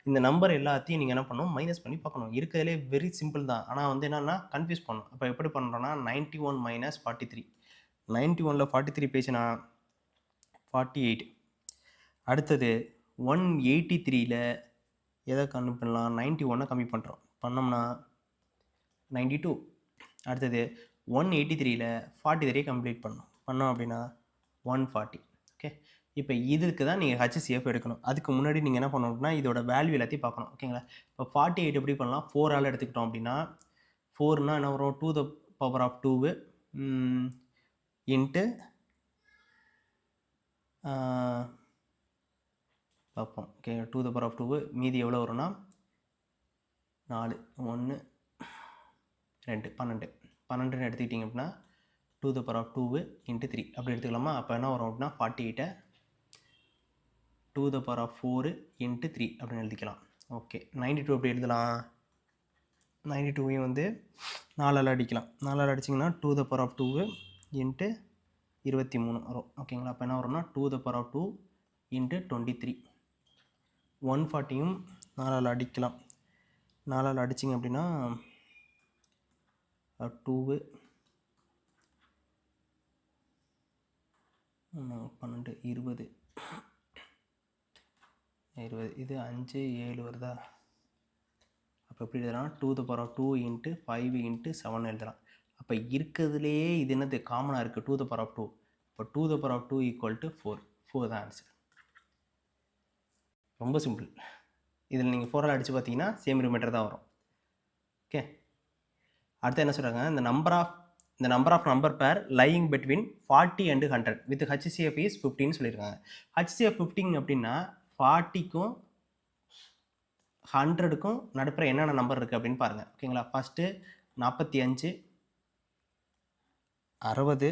இந்த நம்பர் எல்லாத்தையும் நீங்கள் என்ன பண்ணணும் மைனஸ் பண்ணி பார்க்கணும். இருக்கிறதுலே வெரி சிம்பிள் தான். ஆனால் வந்து என்னென்னா கன்ஃபியூஸ் பண்ணணும். அப்போ எப்படி பண்ணுறோன்னா 91 - 43. 91ல் 43 பேசினா 48. அடுத்தது 183ல் எதை கம்மி பண்ணலாம் 91 கம்மி பண்ணுறோம். பண்ணோம்னா 92. அடுத்தது 183ல் 43 கம்ப்ளீட் பண்ணோம் அப்படின்னா 140. ஓகே, இப்போ இதுக்கு தான் நீங்கள் ஹச்சிசிஎஃப் எடுக்கணும். அதுக்கு முன்னாடி நீங்கள் என்ன பண்ணணும்னா இதோட வேல்யூ எல்லாத்தையும் பார்க்கணும். ஓகேங்களா? இப்போ 48 எப்படி பண்ணலாம் 4ஆல் எடுத்துக்கிட்டோம் அப்படின்னா 4னா என்ன வரும் 2 the power of 2 இன்ட்டு பார்ப்போம். ஓகே, 2 the power of 2 மீதி எவ்வளோ வரும்னா 4 1 2 12 12 எடுத்துக்கிட்டிங்க அப்படின்னா 2 the power of 2 இன்ட்டு 3 அப்படி எடுத்துக்கலாமா? அப்போ என்ன வரும் அப்படின்னா 48 2 the power of 4 இன்ட்டு 3 அப்படின்னு எழுதிக்கலாம். ஓகே, 92 எப்படி எழுதலாம் 92வையும் வந்து 4ஆல் அடிக்கலாம். 4ஆல் அடிச்சிங்கன்னா 2 the power of 2 இன்ட்டு 23 வரும். ஓகேங்களா? அப்போ என்ன வரும்னா 2 the power of 2 இன்ட்டு 23. 140யும் 4ஆல் அடிக்கலாம். 4ஆல் அடிச்சிங்க அப்படின்னா 2 12 20 இது 5 7 வருதா? அப்போ எப்படி எழுதலாம்? 2 × 5 × 7 எழுதலாம். அப்போ இருக்கிறதுலையே இது என்னது காமனாக இருக்குது 2 இப்போ 2 = 4 தான் ஆன்சர். ரொம்ப சிம்பிள். இதில் நீங்கள் 4ஆல் அடித்து பார்த்தீங்கன்னா சேம் ரிமைண்டர் தான் வரும். ஓகே, அடுத்து என்ன சொல்கிறாங்க, இந்த நம்பர் ஆஃப் நம்பர் பேர் lying between 40 and 100 with HCF is 15 சொல்லியிருக்காங்க. HCF 15 அப்படின்னா 40க்கும் 100க்கும் நடுப்புற என்னென்ன நம்பர் இருக்குது அப்படின்னு பாருங்கள். ஓகேங்களா, ஃபஸ்ட்டு 45 60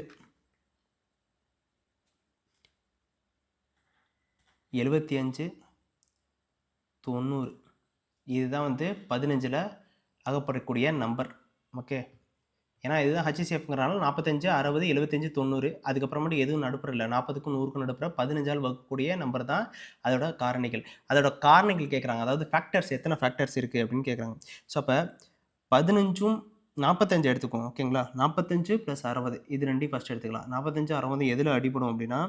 75 90 இதுதான் வந்து 15ல் அகப்படக்கூடிய நம்பர். ஓகே, ஏன்னா இதுதான் HCFங்கிறனால 45 60 75 90 அதுக்கப்புறமேட்டு எதுவும் நடுப்புற இல்லை. 40க்கும் 100க்கும் நடுப்புற 15ஆல் வகுக்கக்கூடிய நம்பர் தான் அதோட காரணிகள். அதோட காரணிகள் கேட்குறாங்க, அதாவது ஃபேக்டர்ஸ் எத்தனை ஃபேக்டர்ஸ் இருக்குது அப்படின்னு கேட்குறாங்க. ஸோ அப்போ 15ம் 45 எடுத்துக்கோங்க. ஓகேங்களா, 45 + 60 இது ரெண்டையும் ஃபஸ்ட் எடுத்துக்கலாம். 45 60 எதில் அடிப்படும் அப்படின்னா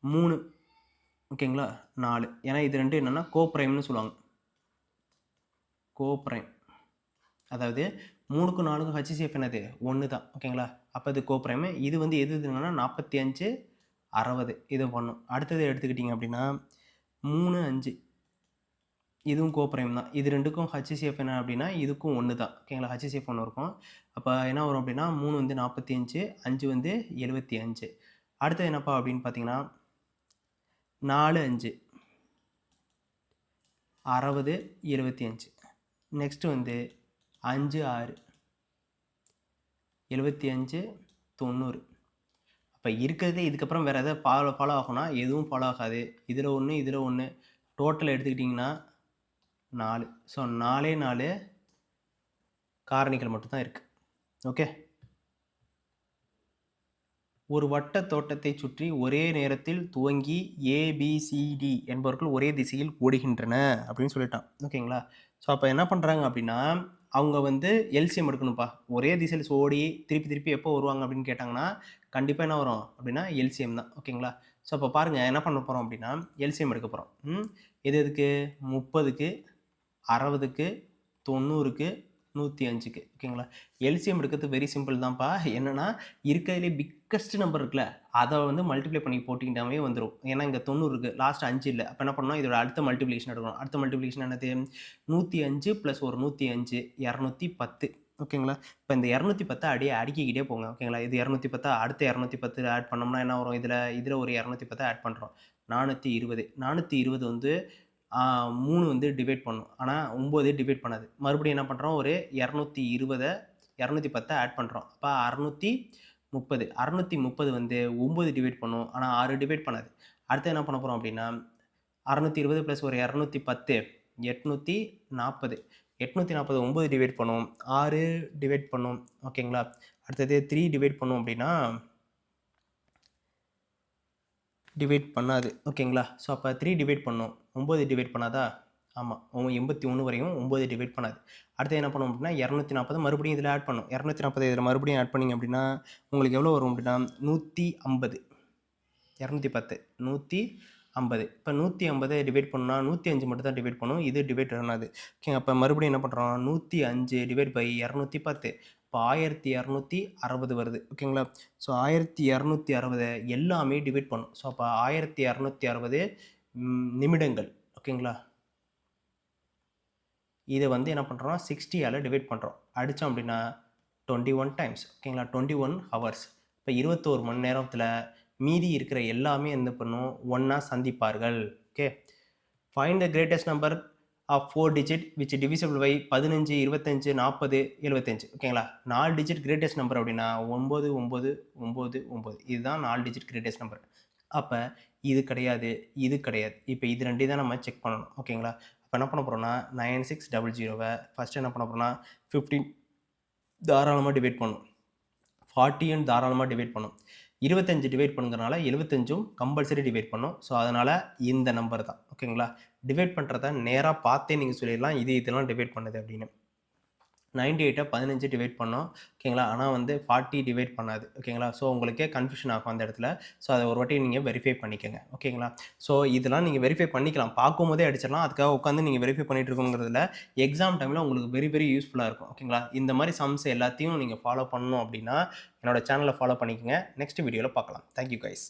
3. ஓகேங்களா, 4. ஏன்னா இது ரெண்டும் என்னென்னா கோப்ரைம்னு சொல்லுவாங்க. கோப்ரைம் அதாவது 3க்கும் 4க்கும் HCF என்னது 1 தான். ஓகேங்களா, அப்போ இது கோப்ரைமு. இது வந்து எது இதுங்கன்னா 45 60 இதை பண்ணும். அடுத்தது எடுத்துக்கிட்டிங்க அப்படின்னா 3 5 இதுவும் கோப்ரைம் தான். இது ரெண்டுக்கும் HCF என்ன அப்படின்னா இதுக்கும் 1 தான். ஓகேங்களா, HCF 1 இருக்கும். அப்போ என்ன வரும் அப்படின்னா 3 வந்து 45 5 வந்து 75. அடுத்தது என்னப்பா அப்படின்னு பார்த்தீங்கன்னா 4 5 60 75. நெக்ஸ்ட்டு வந்து 5 6 75 90. அப்போ இருக்கிறதே இதுக்கப்புறம் வேறு எதாவது ஃபாலோ ஆகும்னா எதுவும் ஃபாலோ ஆகாது. இதில் 1 இதில் 1 டோட்டல் எடுத்துக்கிட்டிங்கன்னா 4. ஸோ 4 காரணிகள் மட்டும்தான் இருக்குது. ஓகே, ஒரு வட்ட தோட்டத்தை சுற்றி ஒரே நேரத்தில் துவங்கி ABCD என்பவர்கள் ஒரே திசையில் ஓடுகின்றன அப்படின்னு சொல்லிட்டான். ஓகேங்களா, ஸோ அப்போ என்ன பண்ணுறாங்க அப்படின்னா அவங்க வந்து எல்சிஎம் எடுக்கணும்ப்பா. ஒரே திசையில் ஓடி திருப்பி எப்போ வருவாங்க அப்படின்னு கேட்டாங்கன்னா கண்டிப்பாக என்ன வரும் அப்படின்னா எல்சிஎம் தான். ஓகேங்களா, ஸோ அப்போ பாருங்கள் என்ன பண்ண போகிறோம் அப்படின்னா எல்சிஎம் எடுக்க போகிறோம். எதுக்கு 30க்கு 60க்கு 90க்கு 105க்கு. ஓகேங்களா, எல்சிஎம் எடுக்கிறது வெரி சிம்பிள் தான்ப்பா. என்னன்னா இருக்கிறதுலே பிக்கஸ்ட் நம்பர் இருக்குல்ல அதை வந்து மல்டிப்ளை பண்ணி போட்டிங்கன்னாவே வந்துடும். ஏன்னா இங்கே 90 இருக்குது, லாஸ்ட் 5 இல்லை. அப்போ என்ன பண்ணணும், இதோட அடுத்த மல்டிப்ளிகேஷன் எடுக்கணும். அடுத்த மல்டிப்ளிகேஷன் என்னது 105 + ஒரு 105 210. ஓகேங்களா, இப்போ இந்த 210 அப்படியே அடுக்கிக்கிட்டே போங்க. ஓகேங்களா, இது 210 அடுத்த 210 ஆட் பண்ணோம்னா என்ன வரும், இதில் ஒரு 210 ஆட் பண்ணுறோம் 420. 420 வந்து 3 வந்து டிவைட் பண்ணும், ஆனால் 9 டிவைட் பண்ணாது. மறுபடியும் என்ன பண்ணுறோம், ஒரு 220 210 ஆட் பண்ணுறோம். அப்போ 630. 630 வந்து 9 டிவைட் பண்ணும், ஆனால் 6 டிவைட் பண்ணாது. அடுத்து என்ன பண்ண போகிறோம் அப்படின்னா 620 + ஒரு 210 840. 840 9 டிவைட் பண்ணும், 6 டிவைட் பண்ணும். ஓகேங்களா, அடுத்தது 3 டிவைட் பண்ணும் அப்படின்னா டிவைட் பண்ணாது. ஓகேங்களா, ஸோ அப்போ 3 டிவைட் பண்ணும், 9 டிவைட் பண்ணாதா? ஆமாம், 81 வரையும் 9 டிவைட் பண்ணாது. அடுத்து என்ன பண்ணும் அப்படின்னா 240 மறுபடியும் இதில் ஆட் பண்ணும். 240 இதில் மறுபடியும் ஆட் பண்ணிங்க அப்படின்னா உங்களுக்கு எவ்வளோ வரும் அப்படின்னா 150. 210 150. இப்போ 150 டிவைட் பண்ணால் 105 மட்டும் தான் டிவைட் பண்ணும், இது டிவைட் பண்ணாது. ஓகே, அப்போ மறுபடியும் என்ன பண்ணுறோம் 105 டிவைட் பை 210. இப்போ 1260 வருது. ஓகேங்களா, ஸோ 1260 எல்லாமே டிவைட் பண்ணும். ஸோ அப்போ 1260 நிமிடங்கள். ஓகேங்களா, இதை வந்து என்ன பண்ணுறோம் 60ஆல் டிவைட் பண்ணுறோம். அடித்தோம் அப்படின்னா 21 டைம்ஸ். ஓகேங்களா, 21 ஹவர்ஸ். இப்போ 21 மணி நேரத்தில் மீதி இருக்கிற எல்லாமே என்ன பண்ணும் ஒன்றா சந்திப்பார்கள். Okay, find the greatest number of 4 digit which divisible by 15 25 40 75. ஓகேங்களா, 4 டிஜிட் கிரேட்டஸ்ட் நம்பர் அப்படின்னா 99999. இதுதான் 4 டிஜிட் கிரேட்டஸ்ட் நம்பர். அப்போ இது கிடையாது, இது கிடையாது. இப்போ இது ரெண்டையும் தான் நம்ம செக் பண்ணணும். ஓகேங்களா, இப்போ என்ன பண்ண போகிறோம்னா 9600 ஃபஸ்ட்டு என்ன பண்ண போகிறோம்னா 15 தாராளமாக டிவைட் பண்ணும், 40 தாராளமாக டிவைட் பண்ணும். 25 டிவைட் பண்ணுறதுனால 75ம் கம்பல்சரி டிவைட் பண்ணும். ஸோ அதனால் இந்த நம்பர் தான் ஓகேங்களா. டிவைட் பண்ணுறத நேராக பார்த்தே நீங்கள் சொல்லிடலாம் இதெல்லாம் டிவைட் பண்ணுது அப்படின்னு. 98 15 டிவைட் பண்ணோம் ஓகேங்களா. ஆனால் வந்து 40 டிவைட் பண்ணாது ஓகேங்களா. ஸோ உங்களுக்கே கன்ஃபியூஷன் ஆகும் அந்த இடத்துல. ஸோ அதை ஒரு வாட்டி நீங்கள் வெரிஃபை பண்ணிக்கோங்க ஓகேங்களா. ஸோ இதெல்லாம் நீங்கள் வெரிஃபை பண்ணிக்கலாம், பார்க்கும்போதே அடிச்சிடலாம். அதுக்காக உட்காந்து நீங்கள் வெரிஃபை பண்ணிட்டு இருக்கோங்கிறதுல எக்ஸாம் டைமில் உங்களுக்கு வெரி வெரி யூஸ்ஃபுல்லாக இருக்கும் ஓகேங்களா. இந்த மாதிரி சம்ஸ் எல்லாத்தையும் நீங்கள் ஃபாலோ பண்ணணும் அப்படின்னா என்னோட சேனலை ஃபாலோ பண்ணிக்கோங்க. நெக்ஸ்ட் வீடியோவில் பார்க்கலாம். Thank you guys.